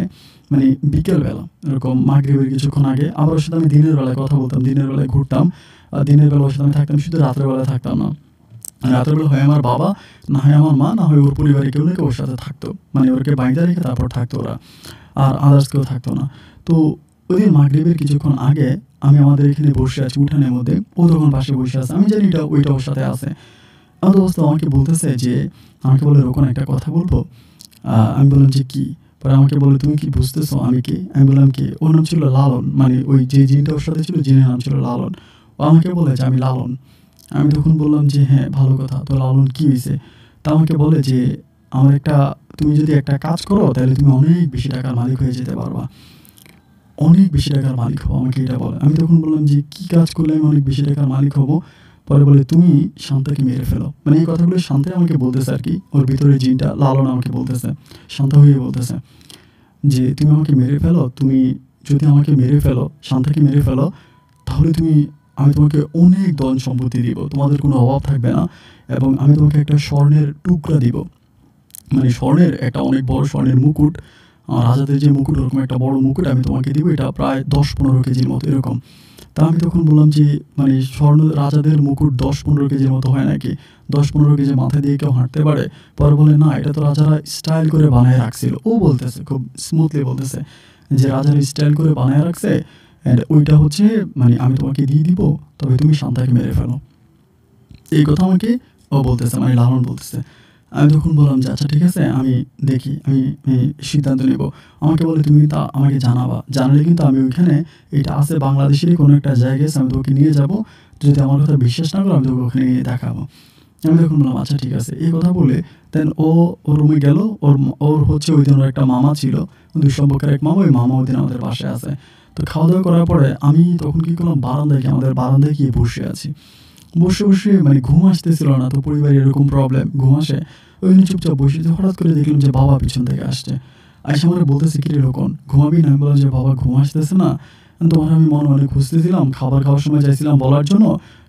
মানে বিকেলবেলা এরকম মাগরিবের কিছুক্ষণ আগে, আবার ওর সাথে আমি দিনের বেলায় কথা বলতাম, দিনের বেলায় ঘুরতাম। দিনের বেলা ওর সাথে আমি থাকতাম, শুধু রাতের বেলায় থাকতাম না। রাতের বেলা হয় আমার বাবা, না হয় আমার মা, না হয় ওর পরিবারে কেউ না কেউ ওর সাথে থাকতো। মানে ওকে বাইন্ধা রেখে তারপর থাকতো ওরা। আর আদার্স কেউ থাকতো না। তো ওইদিন মাগরিবের কিছুক্ষণ আগে আমি আমাদের এখানে বসে আছি উঠানের মধ্যে। ও তখন পাশে বসে আছে। আমি জানি ওইটা ওর সাথে আছে। আমার দোস্ত আমাকে বলতেছে যে, আমাকে বলে, "রোকন একটা কথা বলবো?" আমি বললাম যে, "কি?" পরে আমাকে বলে, "তুমি কি বুঝতেছো আমি কে?" আমি বললাম, "কে?" ওর নাম ছিল লালন। মানে ওই যে জিনটা ওর সাথে ছিল, জিনের নাম ছিল লালন। ও আমাকে বলে যে, "আমি লালন।" আমি তখন বললাম যে, "হ্যাঁ, ভালো কথা। তো লালন কী হইছে?" তা আমাকে বলে যে, "আমার একটা তুমি যদি একটা কাজ করো তাহলে তুমি অনেক বেশি টাকার মালিক হয়ে যেতে পারবা। অনেক বেশি টাকার মালিক হবো।" আমাকে এটা বলে। আমি তখন বললাম যে, "কী কাজ করলে আমি অনেক বেশি টাকার মালিক হবো?" পরে বলে, "তুমি শান্তাকে মেরে ফেলো।" মানে এই কথাগুলো শান্তাই আমাকে বলতেছে আরকি। ওর ভিতরে জিনটা লালন আমাকে বলতেছে। শান্তা হয়ে বলতেছে যে, "তুমি আমাকে মেরে ফেলো। তুমি যদি আমাকে মেরে ফেলো, শান্তাকে মেরে ফেলো, তাহলে আমি তোমাকে অনেক ধন সম্পত্তি দিব। তোমাদের কোনো অভাব থাকবে না। এবং আমি তোমাকে একটা স্বর্ণের টুকরা দিব। মানে স্বর্ণের একটা অনেক বড় স্বর্ণের মুকুট, রাজাদের যে মুকুট ওরকম একটা বড় মুকুট আমি তোমাকে দিব। এটা প্রায় 10-15 কেজির মতো এরকম।" তা আমি তখন বললাম যে, "মানে স্বর্ণ রাজাদের মুকুট 10-15 কেজির মতো হয় নাকি? 10-15 কেজি মাথায় দিয়ে কেউ হাঁটতে পারে?" পরে বলে, "না, এটা তো রাজারা স্টাইল করে বানায় রাখছিল।" ও বলতেছে, খুব স্মুথলি বলতেছে যে, "রাজারা স্টাইল করে বানায় রাখছে। অ্যান্ড ওইটা হচ্ছে মানে আমি তোমাকে দিয়ে দিব, তবে তুমি শান্তাকে মেরে ফেলো।" এই কথা আমাকে ও বলতেছে, মানে লালন বলতেছে। আমি তখন বললাম যে, "আচ্ছা ঠিক আছে, আমি দেখি, আমি সিদ্ধান্ত নেব।" আমাকে বলে, "তুমি তা আমাকে জানাবা। জানালে কিন্তু আমি ওইখানে, এটা আছে বাংলাদেশেরই কোনো একটা জায়গায় আছে, আমি তোকে নিয়ে যাবো। যদি আমার কথা বিশ্বাস না করো আমি তোকে ওখানে নিয়ে দেখাবো।" আমি তখন বললাম, "আচ্ছা ঠিক আছে।" এই কথা বলে দেন ওর রুমে গেল। ওর হচ্ছে ওইদিন ওর একটা মামা ছিল, দুঃসম্পর্কের এক মামা। ওই মামা ওইদিন আমাদের বাসায় আছে। তো খাওয়া দাওয়া করার পরে আমি তখন কী করলাম, আমাদের বারান্দায় গিয়ে বসে আছি। বসে, বসে মানে ঘুম আসতেছিল না। তো পরিবারে এরকম প্রবলেম, ঘুম আসে। ওইখানে চুপচাপ বসে আছি। হঠাৎ করে দেখলাম যে বাবা পিছন থেকে আসছে। আইসা আমারে বলতেছে, "কিরে রোকন, ঘুমাবি না?" আমি বললাম যে, "বাবা ঘুম আসতেছে না। তোমার আমি মনে মনে খুঁজতেছিলাম। খাবার খাওয়ার সময় চাইছিলাম বলার জন্য,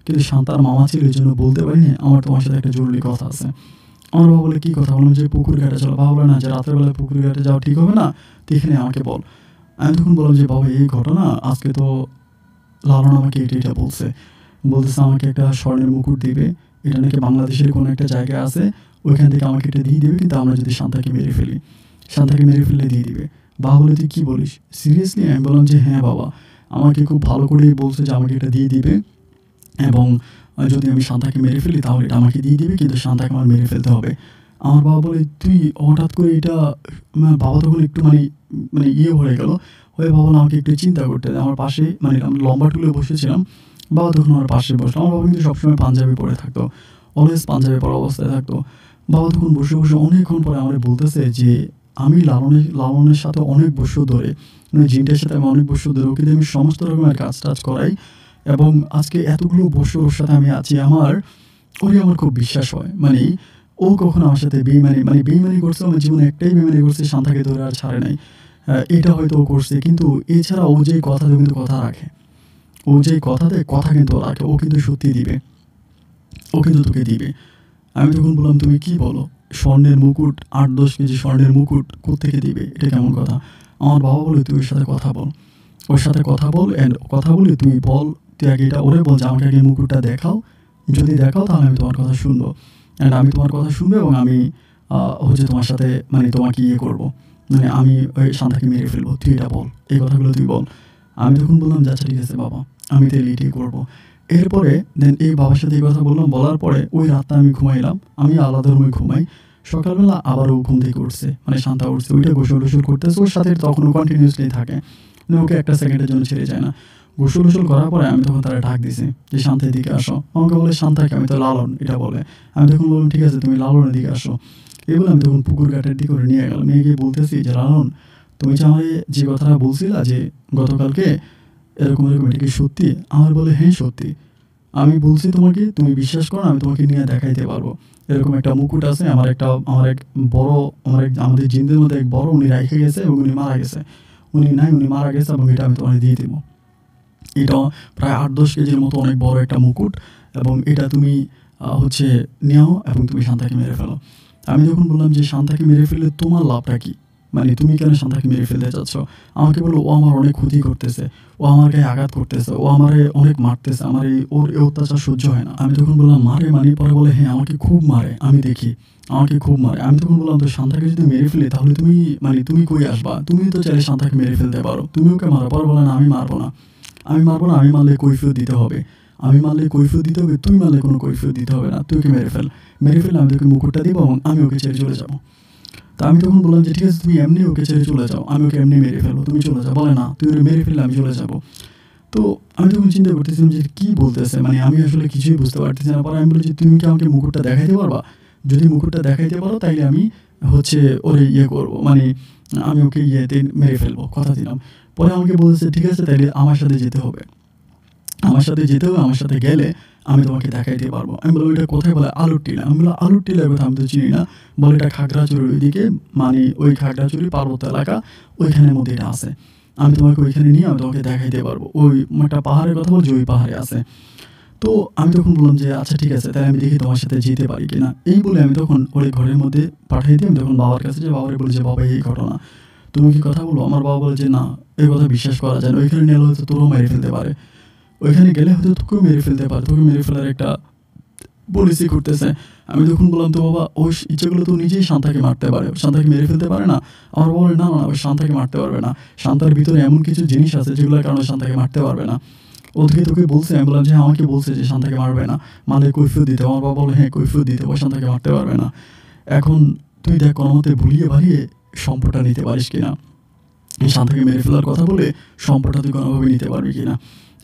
কিন্তু শান্তার মামা ছিল এইজন্য বলতে পারিনি। আমার তোমার সাথে একটা জরুরি কথা আছে।" আমার বাবা বলে, "কী কথা?" বললাম যে, "পুকুর ঘাটে চলো।" বাবা বলে, "না, যে রাতের বেলায় পুকুর ঘাটে যাওয়া ঠিক হবে না। তো এখানে আমাকে বল।" আমি তখন বললাম যে, "বাবা এই ঘটনা, আজকে তো লালন আমাকে এটা বলছে। বলতেছে আমাকে একটা স্বর্ণের মুকুট দিবে। এটা নাকি বাংলাদেশের কোনো একটা জায়গায় আছে। ওইখান থেকে আমাকে এটা দিয়ে দিবে, কিন্তু আমরা যদি শান্তাকে মেরে ফেলি। শান্তাকে মেরে ফেললে দিয়ে দিবে।" বাবা বলে, "তুই কী বলিস? সিরিয়াসলি?" আমি বললাম যে, "হ্যাঁ বাবা, আমাকে খুব ভালো করেই বলছে যে আমাকে এটা দিয়ে দিবে, এবং যদি আমি শান্তাকে মেরে ফেলি তাহলে এটা আমাকে দিয়ে দিবে, কিন্তু শান্তাকে আমার মেরে ফেলতে হবে।" আমার বাবা বলে, "তুই হঠাৎ করে এটা..." বাবা তখন একটু মানে মানে ইয়ে হয়ে গেল। হয়ে বাবা বলল, "আমাকে একটু চিন্তা করতে দে।" আমার পাশে, মানে আমি লম্বা টুলে বসেছিলাম। বাবা তখন আমার পাশে বসলো। আমার বাবা কিন্তু সবসময় পাঞ্জাবি পরে থাকতো। অলওয়েজ পাঞ্জাবি পরা অবস্থায় থাকতো। বাবা তখন বসে, বসে অনেকক্ষণ পরে আমারে বলতেছে যে, "আমি লালনের সাথে অনেক বছর ধরে, মানে জিনটার সাথে আমি অনেক বছর ধরে ওকে দিয়ে আমি সমস্ত রকমের কাজ-টাজ করাই, এবং আজকে এতগুলো বছর ওর সাথে আমি আছি। ওরে আমার খুব বিশ্বাস হয়। মানে ও কখনো আমার সাথে বেইমানি করছে। আমার জীবনে একটাই বেইমানি করছে, শান্তাকে ধরে আর ছাড়ে নাই। এটা হয়তো ও করছে, কিন্তু এছাড়া ও যে কথা দেয় কিন্তু কথা রাখে। ও যে কথা দেয় কথা কিন্তু ও রাখে। ও কিন্তু সত্যি দিবে। ও কিন্তু তোকে দিবে।" আমি তখন বললাম, "তুমি কি বলো? স্বর্ণের মুকুট, 8-10 কেজি স্বর্ণের মুকুট কোত্থেকে দিবে? এটা কেমন কথা?" আমার বাবা বলে, "তুই ওর সাথে কথা বল। ওর সাথে কথা বল, অ্যান্ড কথা বলে তুই বল, তুই আগে এটা ওরে বল যে আমাকে আগে মুকুটটা দেখাও। যদি দেখাও তাহলে আমি তোমার কথা শুনবো। অ্যান্ড আমি তোমার কথা শুনবো, এবং আমি হচ্ছে তোমার সাথে, মানে তোমাকে ইয়ে করবো। মানে আমি ওই শান্তাকে মেরে ফেলবো। তুই এটা বল। এই কথাগুলো তুই বল।" আমি তখন বললাম যে, "আচ্ছা ঠিক আছে বাবা, আমি তাহলে এটাই করবো।" এরপরে দেন এই বাবার সাথে এই কথা বললাম। বলার পরে ওই রাতটা আমি ঘুমাইলাম। আমি আলাদা রুমে ঘুমাই। সকালবেলা আবারও ঘুম থেকে উঠছে। মানে শান্তা উঠছে। ওইটা গোসল-টোসল করতেছে। ওর সাথে তখনও কন্টিনিউয়াসলি থাকে। মানে ওকে একটা সেকেন্ডের জন্য ছেড়ে যায় না। গোসল করার পরে আমি তখন তারা ডাক দিছি যে শান্তা এদিকে আসো। আমাকে বলে শান্তাকে, আমি তো লালন এটা বলে। আমি তখন বললাম ঠিক আছে তুমি লালনের দিকে আসো। এই বলে আমি তখন পুকুর ঘাটের দিকে ওরে নিয়ে গেলাম। নিয়ে গিয়ে বলতেছি যে লালন, তুমি যে আমাকে যে কথাটা বলছিলা যে গতকালকে এরকম এটা কি সত্যি? আমার বলে হ্যাঁ সত্যি। আমি বলছি তোমাকে, তুমি বিশ্বাস করো না, আমি তোমাকে নিয়ে দেখাইতে পারবো। এরকম একটা মুকুট আছে আমার এক বড় আমাদের জিনদের মধ্যে এক বড় উনি রাইখে গেছে এবং উনি মারা গেছে। উনি নাই, উনি মারা গেছে এবং এটা আমি তোমাকে দিয়ে দেবো। এটা প্রায় ৮-১০ কেজির মতো অনেক বড় একটা মুকুট এবং এটা তুমি হচ্ছে নেও এবং তুমি শান্তাকে মেরে ফেলো। আমি যখন বললাম যে শান্তাকে মেরে ফেললে তোমার লাভটা কী? মানে তুমি কেন শান্তাকে মেরে ফেলতে চাচ্ছ? আমাকে বললো ও আমার অনেক ক্ষতি করতেছে, ও আমার গায়ে আঘাত করতেছে, ও আমারে অনেক মারতেছে, আমার ওর এই অত্যাচার সহ্য হয় না। আমি তখন বললাম মারে মানে? পরে বলে হ্যাঁ আমাকে খুব মারে, আমি দেখি আমাকে খুব মারে। আমি তখন বললাম তো শান্তাকে যদি মেরে ফেলি তাহলে তুমি কই আসবা? তুমি তো চাইলে শান্তাকে মেরে ফেলতে পারো, তুমি ওকে মারো। পরে বলে না আমি মারবো না, আমি মারলে কৈফিয়ত দিতে হবে, তুই মারলে কোনো কৈফিয়ত দিতে হবে না, তুই ওকে মেরে ফেললে আমি তোকে মুকুটটা দিব এবং আমি ওকে ছেড়ে চলে যাবো। তা আমি তখন বললাম যে ঠিক আছে তুমি এমনি ওকে ছেড়ে চলে যাও, আমি ওকে এমনি মেরে ফেলবো, তুমি চলে যাও। বলে না তুই ওকে মেরে ফেললে আমি চলে যাবো। তো আমি তখন চিন্তা করতেছিলাম যে কী বলতেছে, মানে আমি আসলে কিছুই বুঝতে পারতেছি না। পরে আমি বলি যে তুমি কি আমাকে মুকুটটা দেখাইতে পারবা? যদি মুকুটটা দেখাইতে পারো তাইলে আমি হচ্ছে ওরে করবো, মানে আমি ওকে মেরে ফেলবো, কথা দিলাম। পরে আমাকে বলতেছে ঠিক আছে তাইলে আমার সাথে যেতে হবে, আমার সাথে গেলে আমি তোমাকে দেখাইতে পারবো। আমি বললাম এটা কোথায়? বলে আলুর টিলা। আমি বললাম আলুর টিলার কথা আমি তো চিনি না। বলে এটা খাগড়াছড়ির ওইদিকে, মানে ওই খাগড়াছড়ি পার্বত্য এলাকা, ওইখানের মধ্যে এটা আছে। আমি তোমাকে ওইখানে নিয়ে আমি তোমাকে দেখাইতে পারবো। ওই একটা পাহাড়ের কথা বলছি, ওই পাহাড়ে আছে। তো আমি তখন বললাম যে আচ্ছা ঠিক আছে তাহলে আমি দেখি তোমার সাথে যেতে পারি কিনা। এই বলে আমি তখন ওই ঘরের মধ্যে পাঠিয়ে দিই। আমি তখন বাবার কাছে যে বাবারে বলি যে বাবা এই ঘটনা, তুমি কি কথা বলবো? আমার বাবা বলে যে না, এই কথা বিশ্বাস করা যায় না, ওইখানে নিয়ে হয়তো তোরও মেরে ফেলতে পারে, ওইখানে গেলে হয়তো তোকেও মেরে ফেলতে পারে, তোকে মেরে ফেলার একটা পলিসি করতেছে। আমি তখন বললাম তো বাবা ওই ইচ্ছেগুলো তো নিজেই শান্তাকে মারতে পারে, শান্তাকে মেরে ফেলতে পারে না। আমার বাবা বলে না না, ওই শান্তাকে মারতে পারবে না, শান্তার ভিতরে এমন কিছু জিনিস আছে যেগুলোর কারণে শান্তাকে মারতে পারবে না। ওদিকে তোকে বলছে? আমি বললাম যে আমাকে বলছে যে শান্তাকে মারবে না, মারলে কৈফিয়ত দিতে। আমার বাবা বলে হ্যাঁ কৈফিয়ত দিতে, ও শান্তাকে মারতে পারবে না। এখন তুই দেখ কোনো মতে ভুলিয়ে ভালিয়ে সম্পদটা নিতে পারিস কিনা, শান্তাকে মেরে ফেলার কথা বলে সম্পদটা তুই কোনোভাবে নিতে পারবি কিনা,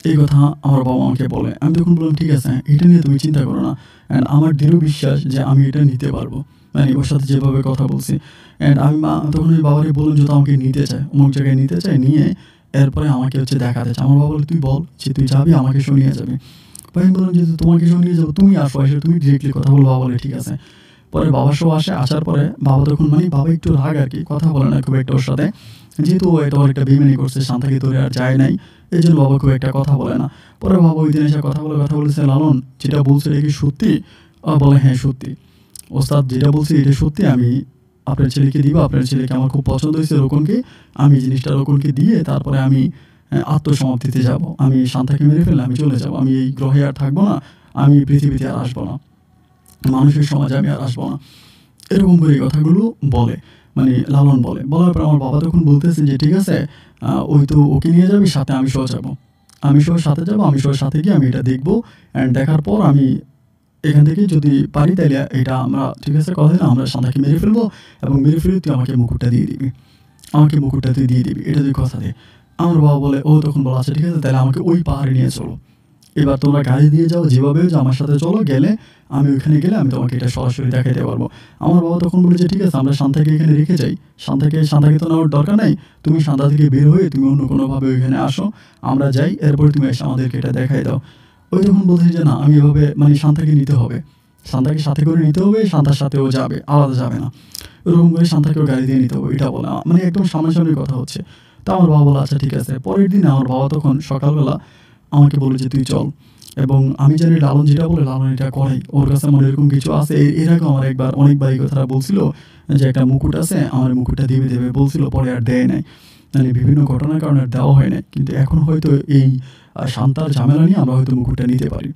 এই কথা আমার বাবা আমাকে বলে। আমি তখন বললাম ঠিক আছে এটা নিয়ে তুমি চিন্তা করো না, অ্যান্ড আমার দৃঢ় বিশ্বাস যে আমি এটা নিতে পারবো, মানে ওর সাথে যেভাবে কথা বলছি। অ্যান্ড আমি তখন ওই বাবাকে বললাম যদি আমাকে নিতে চায়, অমুক জায়গায় নিতে চায়, নিয়ে এরপরে আমাকে দেখাতে চায়। আমার বাবা বলে তুই বল যে তুই যাবি, আমাকে শুনিয়ে যাবি। আমি বললাম যে তোমাকে শুনিয়ে যাবো, তুমি আসো, এসে তুমি ডিরেক্টলি কথা বলো। বাবা বলে ঠিক আছে। পরে বাবা সব আসার পরে বাবা তখন বাবা একটু রাগ আর কি, কথা বলে না খুব একটা ওর সাথে, যেহেতু এটা ওর একটা বেইমানি করছে, শান্তাকে তোরে আর যায় নাই, এই জন্য বাবা খুব একটা কথা বলে না। পরে বাবা ওই দিন এসে কথা বলেছে লালন যেটা বলছে এটা কি সত্যি? বলে হ্যাঁ সত্যি ওস্তাদ, যেটা বলছি এটা সত্যি, আমি আপনার ছেলেকে দিব, আপনার ছেলেকে আমার খুব পছন্দ হয়েছে রোকনকে, আমি জিনিসটা রোকনকে দিয়ে তারপরে আমি আত্মসমাপ্তিতে যাব, আমি শান্তাকে মেরে ফেললে আমি চলে যাব, আমি এই গ্রহে আর থাকবো না, আমি পৃথিবীতে আর আসবো না, মানুষের সমাজে আমি আর আসবো না। এরকম করে কথাগুলো বলে, মানে লালন বলার পর আমার বাবা তখন বলতেছে যে ঠিক আছে ওই তো ওকে নিয়ে যাবি, সাথে আমি সহ যাবো, আমি সহ সাথে গিয়ে আমি এটা দেখবো, অ্যান্ড দেখার পর আমি এখান থেকে যদি পারি তাহলে এটা আমরা ঠিক আছে কথা দিলাম, আমরা শান্তাকে মেরে ফেলবো এবং মেরে ফেলে তুই আমাকে মুকুটটা দিয়ে দিবি, এটা তুই কথা দে। আমার বাবা বলে ও তখন বলা আছে ঠিক আছে তাহলে আমাকে ওই পাহাড়ে নিয়ে চলো, এবার তোমরা গাড়ি দিয়ে যাও যেভাবে যে আমার সাথে চলো, গেলে আমি ওইখানে গেলে আমি তোমাকে এটা সরাসরি দেখাইতে পারবো। আমার বাবা তখন বলে যে ঠিক আছে আমরা শান্তাকে এখানে রেখে যাই, শান্তাকে তো নেওয়ার দরকার নাই, তুমি শান্তা থেকে বের হয়ে তুমি অন্য কোনোভাবে ওইখানে আসো, আমরা যাই, এরপরে তুমি এসে আমাদেরকে এটা দেখাই দাও। ওই তখন বলছে যে না আমি এভাবে মানে শান্তাকে নিতে হবে, শান্তাকে সাথে করে নিতে হবে, শান্তার সাথেও যাবে, আলাদা যাবে না, ওরকম করে শান্তাকেও গাড়ি দিয়ে নিতে হবে, এটা বলে মানে একদম সামনাসামনি কথা হচ্ছে। তা আমার বাবা বলে আচ্ছা ঠিক আছে। পরের দিন আমার বাবা তখন সকালবেলা আমাকে বলে যে তুই চল, এবং আমি জানি লালন যেটা বলে লালন এটা করাই, ওর কাছে আমার এরকম কিছু আছে, এর আগে আমার অনেকবার এই কথাটা বলছিল যে একটা মুকুট আছে, আমার মুকুটটা দেবে বলছিল, পরে আর দেয় নাই, মানে বিভিন্ন ঘটনার কারণে আর দেওয়া হয় নাই, কিন্তু এখন হয়তো এই শান্তার ঝামেলা নিয়ে আমরা হয়তো মুকুটটা নিতে পারি,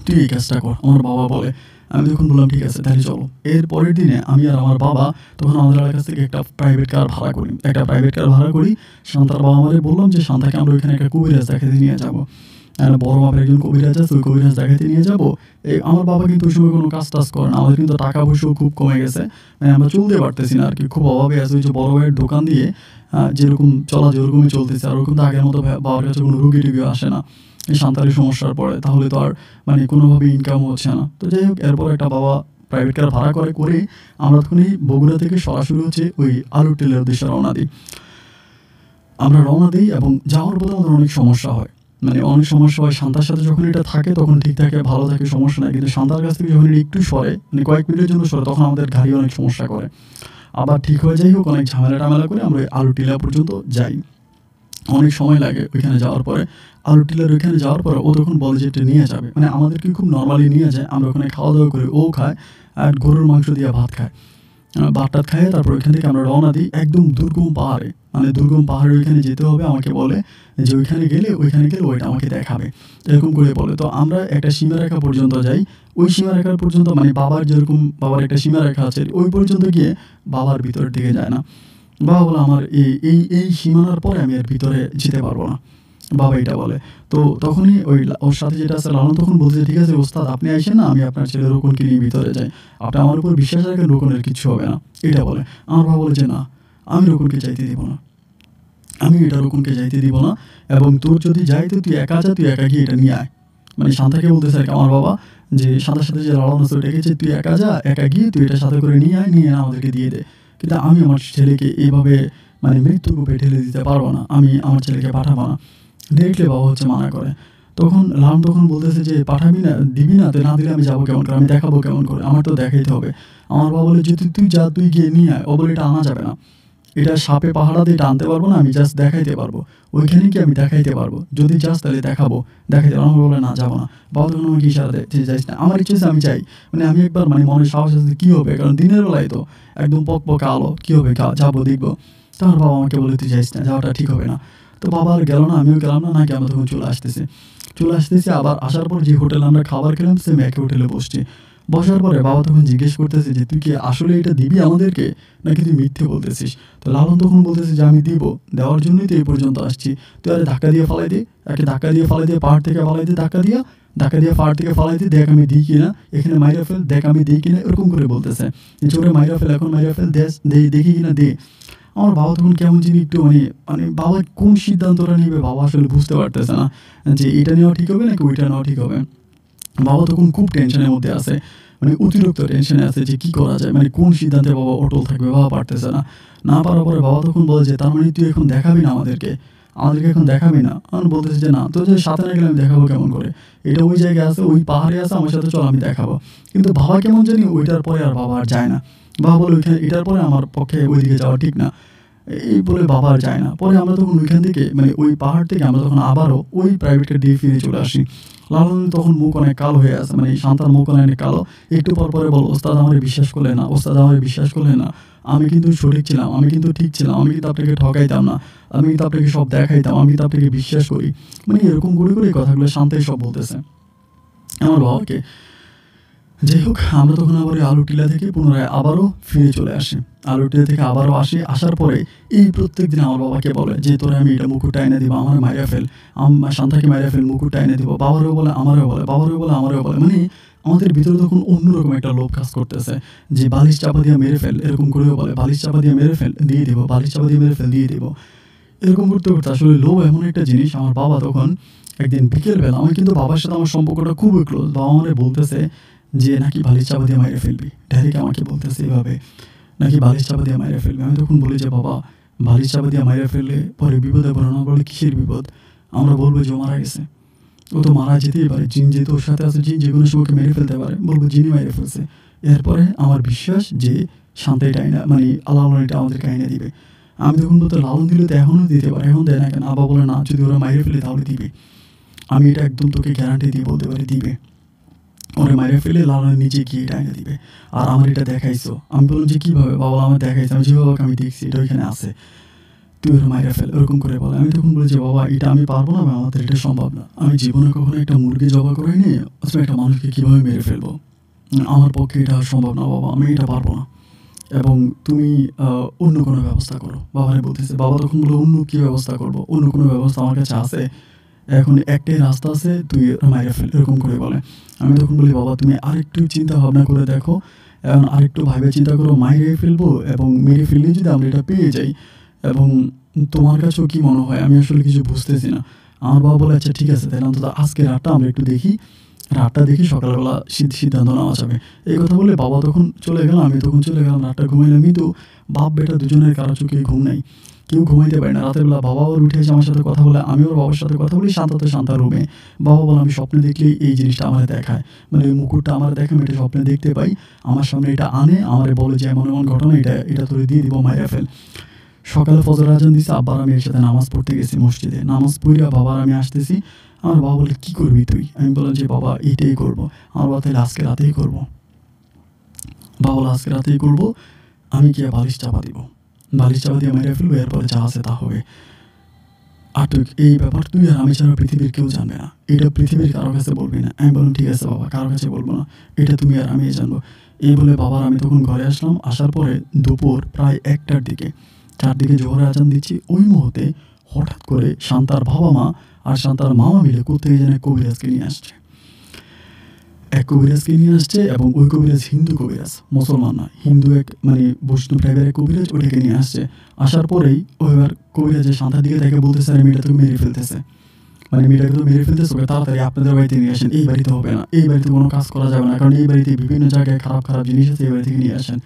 তুই এই কাজটা কর, আমার বাবা বলে। আমি তখন বললাম ঠিক আছে তাহলে চলো। এর পরের দিনে আমি আর আমার বাবা তখন আমাদের কাছ থেকে একটা প্রাইভেট কার ভাড়া করি, শান্তার বাবা আমাদের বললাম যে শান্তাকে আমরা ওইখানে একটা কবিরাজ দেখাতে নিয়ে যাবো। একটা বড় মাপের একজন কবিরাজ আছে, ওই কবিরাজ দেখাইতে নিয়ে যাবো। আমার বাবা কিন্তু ওই সময় কোনো কাজ টাজ করে না, আমাদের কিন্তু টাকা পয়সাও খুব কমে গেছে, মানে আমরা চলতে পারতেছি না আর কি, খুব অভাবে আছে। ওই যে বড় ভাইয়ের দোকান দিয়ে যেরকম চলা যেরকমই চলতেছে, আর ওরকম তো আগের মতো বাবার কাছে কোনো রুগী টুগিও আসে না এই সান্তালি সমস্যার পরে, তাহলে তো আর মানে কোনোভাবে ইনকাম হচ্ছে না। তো যাই হোক, এরপর একটা বাবা প্রাইভেট কার ভাড়া করে আমরা তখনই বগুড়া থেকে সরাসরি হচ্ছে ওই আলুর টিলার উদ্দেশ্যে রওনা দিই এবং যাওয়ার পথে আমাদের অনেক সমস্যা হয়, মানে অনেক সমস্যা হয়। শান্তার সাথে যখন এটা থাকে তখন ঠিক থাকে, ভালো থাকে, সমস্যা নাই, কিন্তু শান্তার কাছ থেকে যখন এটা একটু সরে, মানে কয়েক মিনিটের জন্য সরে, তখন আমাদের গাড়ি অনেক সমস্যা করে। আবার ঠিক হয়ে যাই হোক, অনেক ঝামেলা টামেলা করে আমরা ওই আলু টিলা পর্যন্ত যাই। অনেক সময় লাগে ওইখানে যাওয়ার পরে, আলু টিলার ওইখানে যাওয়ার পরে ও তখন বলে যে এটা নিয়ে যাবে, মানে আমাদেরকে খুব নর্মালি নিয়ে যায়। আমরা ওখানে খাওয়া দাওয়া করি, ও খায় আর গরুর মাংস দিয়ে ভাত খায়, ভাত টাত খাইয়ে তারপর ওইখান থেকে আমরা রওনা দিই একদম দুর্গম পাহাড়ে, মানে দুর্গম পাহাড়ে ওইখানে যেতে হবে। আমাকে বলে যে ওইখানে গেলে ওইটা আমাকে দেখাবে, এরকম করে বলে। তো আমরা একটা সীমারেখা পর্যন্ত যাই, ওই সীমারেখার পর্যন্ত, মানে বাবার যেরকম বাবার একটা সীমারেখা আছে, ওই পর্যন্ত গিয়ে বাবার ভিতরের দিকে যায় না। বাবা বলে আমার এই এই এই সীমানার পরে আমি এর ভিতরে যেতে পারবো না, বাবা এটা বলে। তো তখনই ওর সাথে যেটা আছে লালন তখন বলছে, ঠিক আছে ওস্তাদ আপনি আইসেন না, আমি আপনার ছেলে রোকনকে নিয়ে ভিতরে যাই, আপনি আমার উপর বিশ্বাস রাখেন, রোকনের কিছু হবে না, এটা বলে। আমার বাবা বলে যে না, আমি রোকনকে যাইতে দিব না, আমি এটা রোকনকে যাইতে দিব না, এবং তোর যদি যাইতে তুই একা যা, তুই একা গিয়ে এটা নিয়ে আয়। মানে শান্তাকে বলতেছে আর কি আমার বাবা, যে সাঁতার সাথে যে লালন আছে ওটাকে, যে তুই একা যা, একা গিয়ে তুই এটা সাথে করে নিয়ে আয়, নিয়ে আমাদেরকে দিয়ে দে। কিন্তু আমি আমার ছেলেকে এইভাবে মানে মৃত্যুকূপে ঠেলে দিতে পারবো না, আমি আমার ছেলেকে পাঠাবো না। দেখলে বাবা হচ্ছে মানা করে। তখন লালন তখন বলতেছে যে পাঠাবি না, দিবি না, তো না দিলে আমি যাবো কেমন করে, আমি দেখাবো কেমন করে, আমার তো দেখাইতে হবে। আমার বাবা বলে যে তুই যা, তুই গিয়ে নিয়ে আয়। ও বলে এটা আনা যাবে না, এটা সাপে পাহাড়া দিয়ে টানতে পারবো না, আমি জাস্ট দেখাইতে পারবো, ওইখানে কি আমি দেখাইতে পারবো, যদি যাস তাহলে দেখাবো, দেখাইতে পারবো। আমার বলে না যাবো না। বাবা তখন আমাকে ইশারা দেয় যে যাইস না, আমার ইচ্ছে আমি চাই, মানে আমি একবার মানে মনে সাহস আছে কী হবে, কারণ দিনের বেলায় তো একদম পকপকে আলো, কী হবে, যাবো দেখবো। তো আমার বাবা আমাকে বলে তুই যাইস না, যাওয়াটা ঠিক হবে না। তো বাবা আর গেল না, আমিও গেলাম না, নাকি আমরা তখন চলে আসতেছি। আবার আসার পর যে হোটেলে আমরা খাবার খেলাম সেম একই হোটেলে বসছি। বসার পরে বাবা তখন জিজ্ঞেস করতেছে যে তুই কি আসলে এটা দিবি আমাদেরকে, নাকি তুই মিথ্যে বলতেছিস। তো লালন তখন বলতেছে যে আমি দিব, দেওয়ার জন্যই তো এই পর্যন্ত আসছি। তুই আরে ধাক্কা দিয়ে ফালাই দে, একে ধাক্কা দিয়ে ফালাই দিয়ে, পাহাড় থেকে ফালাই দিয়ে, ধাক্কা দিয়ে পাহাড় থেকে ফালাই দিয়ে, দেখ আমি দিই কিনা, এখানে মাইরা ফেল, দেখ আমি দিই কিনা, এরকম করে বলতেছে যে ওরে মাইরা ফেল, এখন মাইরা ফেল, দেখি কিনা দে। আমার বাবা তখন কেমন যিনি একটু মানে মানে বাবা কোন সিদ্ধান্তটা নিবে বাবা আসলে বুঝতে পারতেছে না, যে এটা নেওয়া ঠিক হবে নাকি ওইটা নেওয়া ঠিক হবে। বাবা তখন খুব টেনশনের মধ্যে আছে, মানে অতিরিক্ত টেনশনে আছে যে কী করা যায়, মানে কোন সিদ্ধান্তে বাবা অটল থাকবে, বাবা পারতেছে না। না পারার পরে বাবা তখন বলে যে তার মানে তুই এখন দেখাবি না আমাদেরকে এখন দেখাবি না। আমি বলতেছি যে না, তো যে সাথে না গেলে আমি দেখাবো কেমন করে, এটা ওই জায়গায় আছে, ওই পাহাড়ে আছে, আমার সাথে চল আমি দেখাবো। কিন্তু বাবা কেমন জানি ওইটার পরে আর বাবা আর যায় না। বাবা বলে ওইখানে এটার পরে আমার পক্ষে ওইদিকে যাওয়া ঠিক না, এই বলে বাবা আর যায় না। পরে আমরা তখন ওইখান থেকে মানে ওই পাহাড় থেকে আমরা তখন আবারও ওই প্রাইভেট কার দিয়ে ফিরে চলে আসি। লালন তখন মুখ অনেক কালো হয়ে আছে, মানে শান্তার মুখ অনেক কালো। একটু পর পরে বলো ওস্তাদ আমার বিশ্বাস করলে না, ওস্তাদ আমার বিশ্বাস করলে না, আমি কিন্তু সঠিক ছিলাম, আমি কিন্তু ঠিক ছিলাম, আমি কিন্তু আপনাকে ঠকাইতাম না, আমি কিন্তু আপনাকে সব দেখাইতাম, আমি কিন্তু আপনাকে বিশ্বাস করি। মানে এরকম করে করে এই কথাগুলো শান্তাই সব বলতেছে আমার বাবাকে। যাই হোক, আমরা তখন আবার আলু টিলা থেকে পুনরায় আবারও ফিরে চলে আসি। আলু টিলা থেকে আবারও আসি, আসার পরে এই প্রত্যেক দিন আমার বাবাকে বলে যে তোরা আমি এটা মুকুটটা এনে দিব, আমার মাইরা ফেল, শান্তাকে মাইরা ফেল, মুকুটটা এনে দিব। বাবারও বলে, আমারও বলে, বাবারও বলে, আমারও বলে। মানে আমাদের ভিতরে তখন অন্যরকম একটা লোভ কাজ করতেছে যে বালিশ চাপা দিয়ে মেরে ফেল, এরকম করেও বলে, বালিশ চাপা দিয়ে মেরে ফেল, দিয়ে দিব, বালিশ চাপা দিয়ে মেরে ফেল, দিয়ে দিব। এরকম করতে করতে আসলে লোভ এমন একটা জিনিস। আমার বাবা তখন একদিন বিকেলবেলা, আমি কিন্তু বাবার সাথে আমার সম্পর্কটা খুবই ক্লোজ, বাবা আমারে বলতেছে যে নাকি বালিশ চাপা দিয়ে মাইরে ফেলবি, ডাইরেক্ট আমাকে বলতেছে এভাবে, নাকি বালিশ চাপা দিয়ে মাইরে ফেলবি। আমি তখন বলি যে বাবা বালিশ চাপা দিয়ে মাইরে ফেললে পরে বিপদে পড়ো না। বলে কিসের বিপদ, আমরা বলবো যে ও মারা গেছে, ও তো মারা যেতেই পারে, জিন যেহেতু ওর সাথে আছে, জিন যে কোনো সময়কে মেরে ফেলতে পারে, বলবো জিনই মেরে ফেলছে। এরপরে আমার বিশ্বাস যে শান্তি টাইনা মানে আল্লাহ এটা আমাদের কাহিনী দিবে। আমি তখন বলতে লালন দিলে তো এখনও দিতে পারে, এখন দেয় না কেন। আবার বলে না, যদি ওরা মাইরে ফেলে তাহলে দিবে, আমি এটা একদম তোকে গ্যারান্টি দিয়ে বলতে পারি দিবে। ওরা মাইরে ফেলে লালন নিজে গিয়ে এটা এনে দিবে, আর আমার এটা দেখাইছো। আমি বললাম যে কীভাবে, বাবা আমার দেখাইছে, আমি যেভাবে আমি দেখছি এটা ওইখানে আছে, তুই ওরা মাইরে ফেল, ওরকম করে বলে। আমি তখন বলি যে বাবা এটা আমি পারবো না, আমাদের এটা সম্ভব না, আমি জীবনে কখনো একটা মুরগি জবা করে নিয়ে অথবা একটা মানুষকে কীভাবে মেরে ফেলবো, আমার পক্ষে এটা সম্ভব না বাবা, আমি এটা পারবো না, এবং তুমি অন্য কোনো ব্যবস্থা করো। বাবারে বলতেছে, বাবা তখন বলে অন্য কী ব্যবস্থা করবো, অন্য কোনো ব্যবস্থা আমার কাছে আছে এখন একটাই রাস্তা আছে, তুই মাইরে ফেল, এরকম করে বলে। আমি তখন বলি, বাবা তুমি আরেকটু চিন্তা ভাবনা করে দেখো, এখন আরেকটু ভাবে চিন্তা করো, মাইরে ফেলবো এবং মেরে ফেললে যদি আমরা এটা পেয়ে যাই, এবং তোমার কাছেও কি মনে হয়, আমি আসলে কিছু বুঝতেছি না। আমার বাবা বলে, আচ্ছা ঠিক আছে, তাহলে অন্তত আজকে রাতটা আমরা একটু দেখি, রাতটা দেখি সকালবেলা সিদ্ধান্ত নেওয়া যাবে। এই কথা বলে বাবা তখন চলে গেল, আমি তখন চলে গেলাম, রাতটা ঘুমাইলাম। কিন্তু বাপ বেটা দুজনের কারো চোখে ঘুম নাই, কেউ ঘুমাইতে পারে না। রাতের বেলা বাবা আবার উঠে এসে আমার সাথে কথা বলে, আমি ওর বাবার সাথে কথা বলি শান্তার রুমে। বাবা বলে, আমি স্বপ্নে দেখলেই এই জিনিসটা আমার দেখায়, মানে ওই মুকুটটা আমার দেখে, আমি এটা স্বপ্নে দেখতে পাই, আমার সামনে এটা আনে, আমার বলে যে এমন এমন ঘটনা, এটা তোরে দিয়ে দিব, মাইরা ফেল। সকালে ফজর আজান দিছে, আব্বার আমি এর সাথে নামাজ পড়তে গেছি মসজিদে। নামাজ পড়িয়া বাবার আমি আসতেছি, আমার বাবা বলে, কী করবি তুই? আমি বললাম যে বাবা এইটাই করবো। আমার বাবা, তাহলে আজকে রাতেই করবো। বাবা বলে, আজকে রাতেই করবো। আমি গিয়ে বালিশ চাপা দিব, বালিশ চাপা দিয়ে মেরে ফেলবো, এরপরে যা আছে তা হবে। আর তুই এই ব্যাপার তুই আর আমি ছাড়া পৃথিবীর কেউ জানবে না, এটা পৃথিবীর কারো কাছে বলবি না। আমি বললাম, ঠিক আছে বাবা, কারো কাছে বলবো না, এটা তুমি আর আমি জানবো। এই বলে বাবার আমি তখন ঘরে আসলাম। আসার পরে দুপুর প্রায় 1টার দিকে, 4 দিকে জোহরে আজান দিচ্ছি। ওই মুহূর্তে হঠাৎ করে শান্তার বাবা মা আর শান্তার মামা মিলে কোত্থেকে যেন কবিরাজকে নিয়ে আসছে। এক কবিরাজকে নিয়ে আসছে, এবং ওই কবিরাজ হিন্দু কবিরাজ, মুসলমান না, হিন্দু, এক মানে বৈষ্ণব টাইপের এক কবিরাজ, ওটাকে নিয়ে আসছে। আসার পরেই ওইবার কবিরাজের শান্তার দিকে তাকে বলতেছে, আরে মেয়েটা তোকে মেরে ফেলতেছে, মানে মেয়েটাকে তো মেরে ফেলতেছে, ওকে তাড়াতাড়ি আপনাদের বাড়িতে নিয়ে আসেন, এই বাড়িতে হবে না, এই বাড়িতে কোনো কাজ করা যাবে না, কারণ এই বাড়িতে বিভিন্ন জায়গায় খারাপ খারাপ জিনিস আছে, এই বাড়ি থেকে নিয়ে আসেন।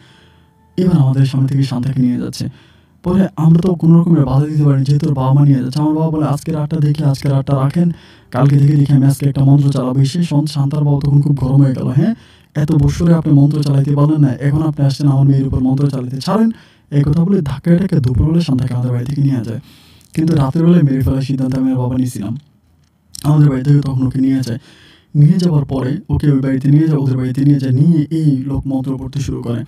এবার আমাদের সামনে থেকে শান্তাকে নিয়ে যাচ্ছে। পরে আমরা তো কোনো রকমের বাধা দিতে পারিনি, যেহেতু ওর বাবা মা নিয়ে যাচ্ছে। আমার বাবা বলে, আজকে রাতটা দেখি, আজকে রাতটা রাখেন, কালকে দেখি আমি আজকে একটা মন্ত্র চালাবো। সে শান্তার বাবা তখন খুব গরম হয়ে গেল, হ্যাঁ এত বছরে আপনি মন্ত্র চালাইতে পারলেন না, এখন আপনি আসছেন আমার মেয়ের উপর মন্ত্র চালাতে, ছাড়েন। এই কথা বলে ধাক্কাটাকে দুপুরবেলা শান্তাকে আমাদের বাড়ি থেকে নিয়ে যায়। কিন্তু রাতের বেলায় মেরে ফেলার সিদ্ধান্ত আমি আর বাবা নিয়েছিলাম। আমাদের বাড়ি থেকে তখন ওকে নিয়ে যায়। নিয়ে যাওয়ার পরে ওকে ওই বাড়িতে নিয়ে যায়, ওদের বাড়িতে নিয়ে যায়, নিয়ে এই লোক মন্ত্র পড়তে শুরু করে,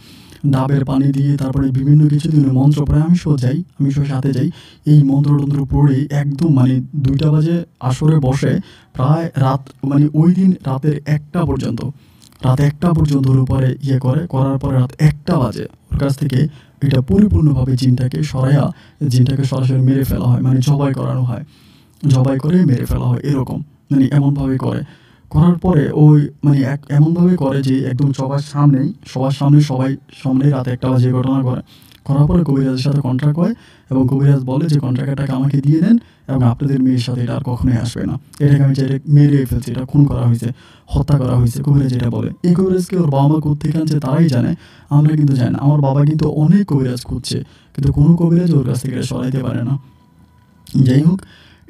ডাবের পানি দিয়ে, তারপরে বিভিন্ন কিছু দিন মন্ত্র পড়ে। আমি সাথে যাই। এই মন্ত্র পড়ে একদম মানে 2টা বাজে আসরে বসে, প্রায় রাত মানে ওই দিন রাতের 1টা পর্যন্ত, ওর উপরে করার পরে রাত 1টা বাজে ওর কাছ থেকে এটা পরিপূর্ণভাবে জিনটাকে সরাসরি মেরে ফেলা হয়, মানে জবাই করানো হয়, জবাই করে মেরে ফেলা হয়, এরকম মানে এমনভাবে করার পরে ওই মানে এমনভাবে করে যে একদম সবার সামনে রাতে 1টা বাজে ঘটনা করার পরে কবিরাজের সাথে কন্ট্রাক্ট হয়, এবং কবিরাজ বলে যে কন্ট্রাক্টের টাকা আমাকে দিয়ে দেন, এবং আপনাদের মেয়ের সাথে এটা আর কখনোই আসবে না, এটাকে আমি চাইলে মেরে ফেলছি, এটা খুন করা হয়েছে, হত্যা করা হয়েছে, কবিরাজ এটা বলে। এই কবিরাজকে ওর বাবা মা কোত্থেকে আনছে তারাই জানে, আমরা কিন্তু জানি না। আমার বাবা কিন্তু অনেক কবিরাজ খুঁজছে, কিন্তু কোনো কবিরাজ ওর কাছ থেকে সরাইতে পারে না। যাই হোক,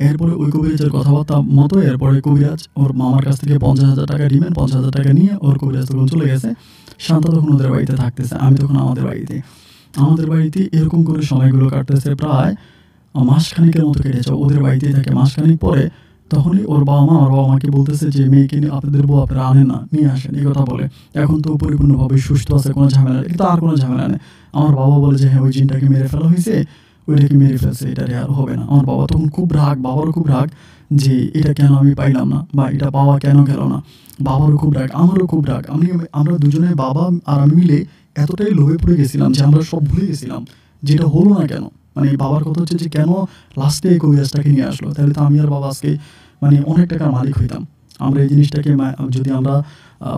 এরপরে ওই কবিরাজের কথাবার্তা মতো এরপরে কবিরাজ ওর মামার কাছ থেকে 50,000 টাকা ডিমেন্ড, 50,000 টাকা নিয়ে ওর কবিরাজ তখন চলে গেছে। শান্তা তখন ওদের বাড়িতে থাকতেছে, আমি তখন আমাদের বাড়িতে এরকম করে সময়গুলো কাটতেছে। প্রায় মাসখানেকের মতো কেটেছে, ওদের বাড়িতেই থাকে। মাসখানেক পরে তখনই ওর বাবা মাকে বলতেছে যে মেয়েকে নিয়ে আপনাদের বউ আপনারা আনেন না, নিয়ে আসেন, এই কথা বলে। এখন তো পরিপূর্ণভাবে সুস্থ আছে, কোনো ঝামেলা নেই, কিন্তু আর কোনো ঝামেলা নেই। আমার বাবা বলে যে হ্যাঁ ওই জিনটাকে মেরে ফেলা হয়েছে, ওইটাকে মেরে ফেলছে, এটা আর হবে না। আমার বাবা তখন খুব রাগ, বাবারও খুব রাগ যে এটা কেন আমি পাইলাম না, বা এটা পাওয়া কেন গেল না। বাবারও খুব রাগ, আমারও খুব রাগ। আমরা দুজনে, বাবা আর আমি মিলে এতটাই লোভে পড়ে গেছিলাম যে আমরা সব ভুলে গেছিলাম যেটা হলো না কেন। মানে বাবার কথা হচ্ছে যে কেন লাস্টে এই কবিরাজটাকে নিয়ে আসলো, তাহলে তো আমি আর বাবা আজকে মানে অনেক টাকার মালিক হইতাম। আমরা এই জিনিসটাকে যদি আমরা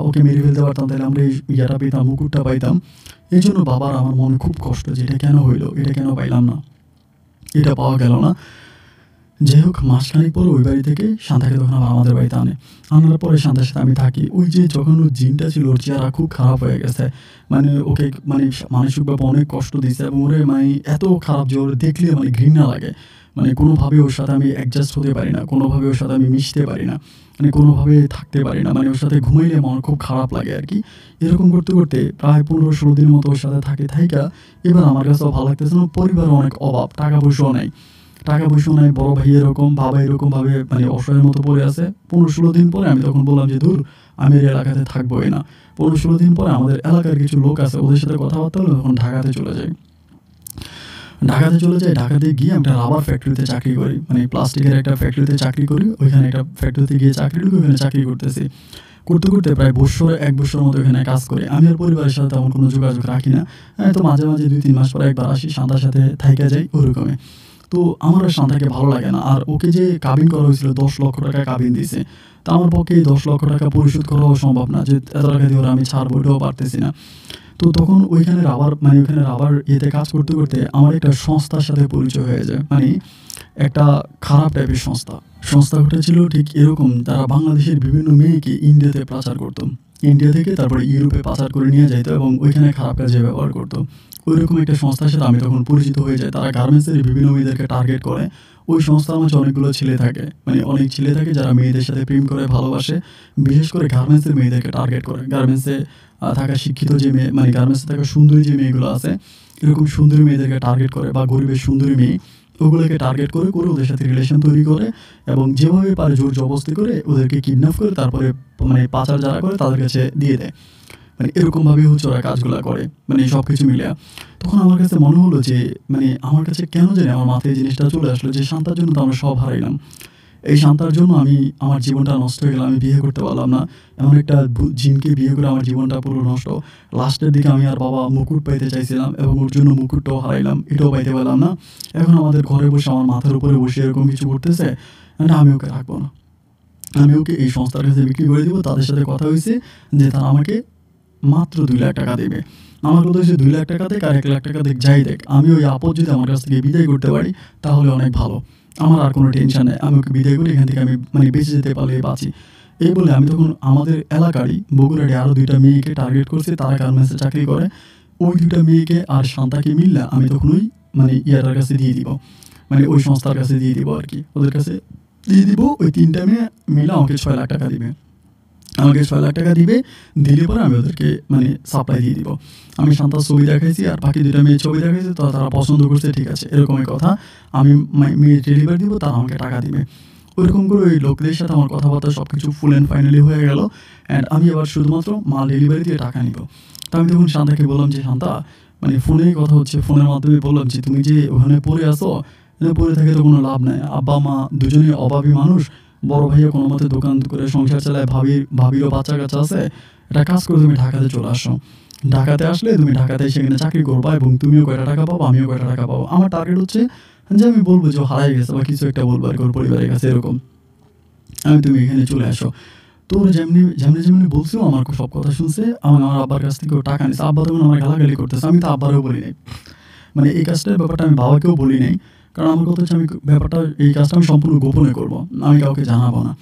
ওকে মেরে ফেলতে পারতাম, তাহলে আমরা এই ইয়েটা পেতাম, মুকুটটা পাইতাম। এই জন্য বাবার আমার মনে খুব কষ্ট যে এটা কেন হইলো, এটা কেন পাইলাম না, এটা পাওয়া গেল না। যাই হোক, মাসখানেক পরে ওই বাড়ি থেকে শান্তাকে তখন আবার আমাদের বাড়িতে আনার পরে শান্তার সাথে আমি থাকি। ওই যে যখন ওর জিনটা ছিল, ওর চেহারা খুব খারাপ হয়ে গেছে, মানে ওকে মানে মানসিকভাবে অনেক কষ্ট দিয়েছে, এবং ওরে মানে এত খারাপ যে ওর দেখলে মানে ঘৃণা লাগে। মানে কোনোভাবে ওর সাথে আমি অ্যাডজাস্ট হতে পারি না, কোনোভাবে ওর সাথে আমি মিশতে পারি না, মানে কোনোভাবে থাকতে পারি না, মানে ওর সাথে ঘুমাইলে আমার খুব খারাপ লাগে আর কি। এরকম করতে করতে প্রায় 15-16 দিনের মতো ওর সাথে থাইকা এবার আমার কাছেও ভালো লাগতেছে না। পরিবারের অনেক অভাব, টাকা পয়সাও নাই, বড় ভাই এরকম, বাবা এরকমভাবে মানে অসহায়ের মতো পড়ে আছে। 15-16 দিন পরে আমি তখন বললাম যে দূর, আমি এই এলাকাতে থাকবোই না। 15-16 দিন পরে আমাদের এলাকার কিছু লোক আছে, ওদের সাথে কথাবার্তা হলো, তখন ঢাকাতে চলে যাই। ঢাকাতে গিয়ে একটা রাবার ফ্যাক্টরিতে চাকরি করি, মানে প্লাস্টিকের একটা ফ্যাক্টরিতে চাকরি করি। ওইখানে একটা ফ্যাক্টরিতে গিয়ে ওইখানে চাকরি করতেছি। করতে প্রায় 1 বছর মতো এখানে কাজ করি। আমি আর পরিবারের সাথে তেমন কোনো যোগাযোগ রাখি না, তো মাঝে 2-3 মাস পরে একবার আসি, শান্তার সাথে থাইকা যাই, ওরকমই। তো আমার আর শান্তাকে ভালো লাগে না। আর ওকে যে কাবিন করা হয়েছিল ১০ লক্ষ টাকা কাবিন দিছে। তো আমার পক্ষে এই ১০ লক্ষ টাকা পরিশোধ করাও সম্ভব না যে এত টাকা দিয়ে ওরা আমি ছাড়বো, এটাও পারতেছি না। তো তখন ওইখানে রাবার ইয়েতে কাজ করতে করতে আমার একটা সংস্থার সাথে পরিচয় হয়ে যায়, মানে একটা খারাপ টাইপের সংস্থাটা ছিল ঠিক এরকম, তারা বাংলাদেশের বিভিন্ন মেয়েকে ইন্ডিয়াতে পাচার করতো, ইন্ডিয়া থেকে তারপরে ইউরোপে পাচার করে নিয়ে যাইতো এবং ওইখানে খারাপ কাজে ব্যবহার করতো। ওইরকম একটা সংস্থার সাথে আমি তখন পরিচিত হয়ে যাই। তারা গার্মেন্টসের বিভিন্ন মেয়েদেরকে টার্গেট করে। ওই সংস্থার মাঝে অনেকগুলো ছেলে থাকে, মানে অনেক ছেলে থাকে যারা মেয়েদের সাথে প্রেম করে ভালোবাসে, বিশেষ করে গার্মেন্টসের মেয়েদেরকে টার্গেট করে। গার্মেন্টসে থাকা শিক্ষিত যে মেয়ে, মানে গার্মেন্টসে থাকা সুন্দরী যে মেয়েগুলো আছে, এরকম সুন্দরী মেয়েদেরকে টার্গেট করে, বা গরিবের সুন্দরী মেয়ে ওগুলোকে টার্গেট করে ওদের সাথে রিলেশন তৈরি করে এবং যেভাবে পারে জোর জবরদস্তি করে ওদেরকে কিডন্যাপ করে তারপরে মানে পাচার যারা করে তাদের কাছে দিয়ে দেয়। মানে এরকমভাবেই হচ্ছে ওরা কাজগুলো করে, মানে সব কিছু মিলে। তখন আমার কাছে মনে হলো যে মানে আমার কাছে কেন জানি আমার মাথায় জিনিসটা চলে আসলো যে শান্তার জন্য তো আমরা সব হারাইলাম, এই শান্তার জন্য আমার জীবনটা নষ্ট হয়ে গেল, আমি বিয়ে করতে পারলাম না, এমন একটা জিনকে বিয়ে করে আমার জীবনটা পুরো নষ্ট। লাস্টের দিকে আমি আর বাবা মুকুট পাইতে চাইছিলাম এবং ওর জন্য মুকুটটাও হারাইলাম, এটাও পাইতে পারলাম না। এখন আমাদের ঘরে বসে আমার মাথার উপরে বসে এরকম কিছু করতেছে, না আমি ওকে রাখবো না, আমি ওকে এই সংস্থার কাছে বিক্রি করে দিব। তাদের সাথে কথা হয়েছে যে তারা আমাকে মাত্র 2 লাখ টাকা দেবে। আমার কথা হচ্ছে 2 লাখ টাকা দেখ আর 1 লাখ টাকা দেখ, যাই দেখ, আমি ওই আপদ যদি আমার কাছ থেকে বিদায় করতে পারি তাহলে অনেক ভালো, আমার আর কোনো টেনশন নেই, আমি ওকে বিদায় করি, এখান থেকে আমি মানে বেঁচে যেতে পারলে বাঁচি। এই বলে আমি তখন আমাদের এলাকারই বগুড়ারই আরও 2টা মেয়েকে টার্গেট করছি, তারা গার্মেন্টসে চাকরি করে। ওই 2টা মেয়েকে আর শান্তাকে মিললে আমি তখন ওই মানে ইয়াটার কাছে দিয়ে দিব, মানে ওই সংস্থার কাছে দিয়ে দিব আর কি, ওদের কাছে দিয়ে দিব। ওই 3টা মেয়ে মিলে আমাকে 6 লাখ টাকা দিবে, আমাকে 6 লাখ টাকা দিবে, দিলে পরে আমি ওদেরকে মানে সাপ্লাই দিয়ে দিব। আমি শান্তার ছবি দেখাইছি আর বাকি 2টা মেয়ের ছবি দেখাইছি, তো তারা পছন্দ করছে, ঠিক আছে এরকমই কথা, আমি মেয়ে ডেলিভারি দিব, তারা আমাকে টাকা দিবে। ওইরকম করে ওই লোকদের সাথে আমার কথাবার্তা সব কিছু ফুল অ্যান্ড ফাইনালি হয়ে গেল। অ্যান্ড আমি এবার শুধুমাত্র মাল ডেলিভারি দিয়ে টাকা নিব। তো আমি তখন শান্তাকে বললাম যে শান্তা, মানে ফোনেই কথা হচ্ছে, ফোনের মাধ্যমে বললাম যে তুমি যে ওখানে পড়ে আসো, পড়ে থাকে তো কোনো লাভ নাই, আব্বা মা দুজনেই অভাবী মানুষ, বড় ভাইয়া কোনো মতে দোকান করে সংসার চালায়, ভাবিরও বাচ্চা কাচ্চা আছে, একটা কাজ করে তুমি ঢাকাতে চলে আসো, ঢাকাতে আসলে তুমি ঢাকাতে সেখানে চাকরি করবা এবং তুমিও কয়টা টাকা পাবো, আমিও কয়টা টাকা পাবো। আমার টার্গেট হচ্ছে যে আমি বলবো যে হারাই গেছে বা কিছু একটা বলবো আর কি ওর পরিবারের কাছে, এরকম তুমি এখানে চলে আসো। তো ওরা যেমনি বলছিল আমার সব কথা শুনছে, আমার আব্বার কাছ থেকেও টাকা নিচ্ছে। আব্বা তখন আমার গালাগালি করতেছে, আমি তো আব্বারও বলি নাই, মানে এই কাজটার ব্যাপারটা আমি বাবাকেও বলি নাই, কারণ আমার কথা হচ্ছে আমি ব্যাপারটা এই কাজটা আমি সম্পূর্ণ গোপনে করবো, আমি কাউকে জানাবো না,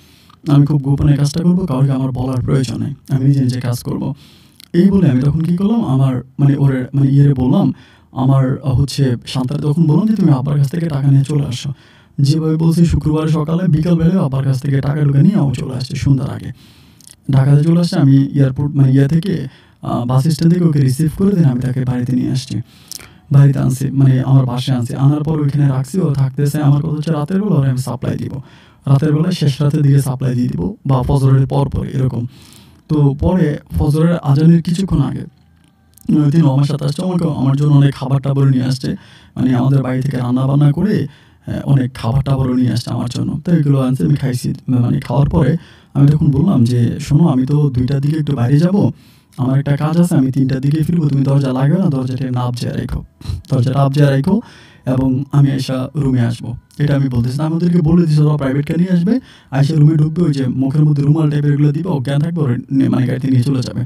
আমি খুব গোপনে কাজটা করবো, কাউকে আমার বলার প্রয়োজন নেই, আমি নিজে নিজে কাজ করব। এই বলে আমি তখন কী করলাম, আমার মানে ওর মানে বললাম, আমার হচ্ছে শান্তারে তখন বললাম যে তুমি আব্বার কাছ থেকে টাকা নিয়ে চলে আসো। যেভাবে বলছি শুক্রবার সকালে বিকালবেলায় আব্বার কাছ থেকে টাকা ঢুকে নিয়ে আমি চলে আসছি সন্ধ্যার আগে, ঢাকাতে চলে আসছে। আমি এয়ারপোর্ট মানে থেকে বাস স্ট্যান্ড থেকে ওকে রিসিভ করে দিন, আমি তাকে বাড়িতে নিয়ে আসছি, বাড়িতে আনছি, মানে আমার বাসায় আনছি, আনার পর ওইখানে রাখছি, ও থাকতেছে। আমার কথা হচ্ছে রাতের বেলা ওরা আমি সাপ্লাই দিব, রাতের বেলায় শেষ রাতের দিকে সাপ্লাই দিয়ে দিব বা ফজরের পর এরকম। তো পরে ফজরের আজানের কিছুক্ষণ আগে ওই দিন আমার সাথে আসছে, আমার জন্য অনেক খাবার টাবার নিয়ে আসছে, মানে আমাদের বাড়ি থেকে রান্না বান্না করে অনেক খাবার টাবারও নিয়ে আসছে আমার জন্য। তো এগুলো আনছে, আমি খাইছি। মানে খাওয়ার পরে আমি তখন বললাম যে শোনো, আমি তো 2টার দিকে একটু বাইরে যাব, আমার একটা কাজ আছে, আমি 3টার দিকে ফিরবো, তুমি দরজা লাগবে না, দরজাটা আবজিয়া রাখো, দরজাটা আবজিয়া রাখো এবং আমি এসে রুমে আসবো, এটা আমি বলতেছি। আমি ওদেরকে বলে দিচ্ছি ওরা প্রাইভেট কার নিয়ে আসবে, এসে রুমে ঢুকবে, ওই যে মুখের মধ্যে রুমাল টাইপের এগুলো দিবে, অজ্ঞান থাকবে, ওর মানে গাড়িতে নিয়ে চলে যাবে।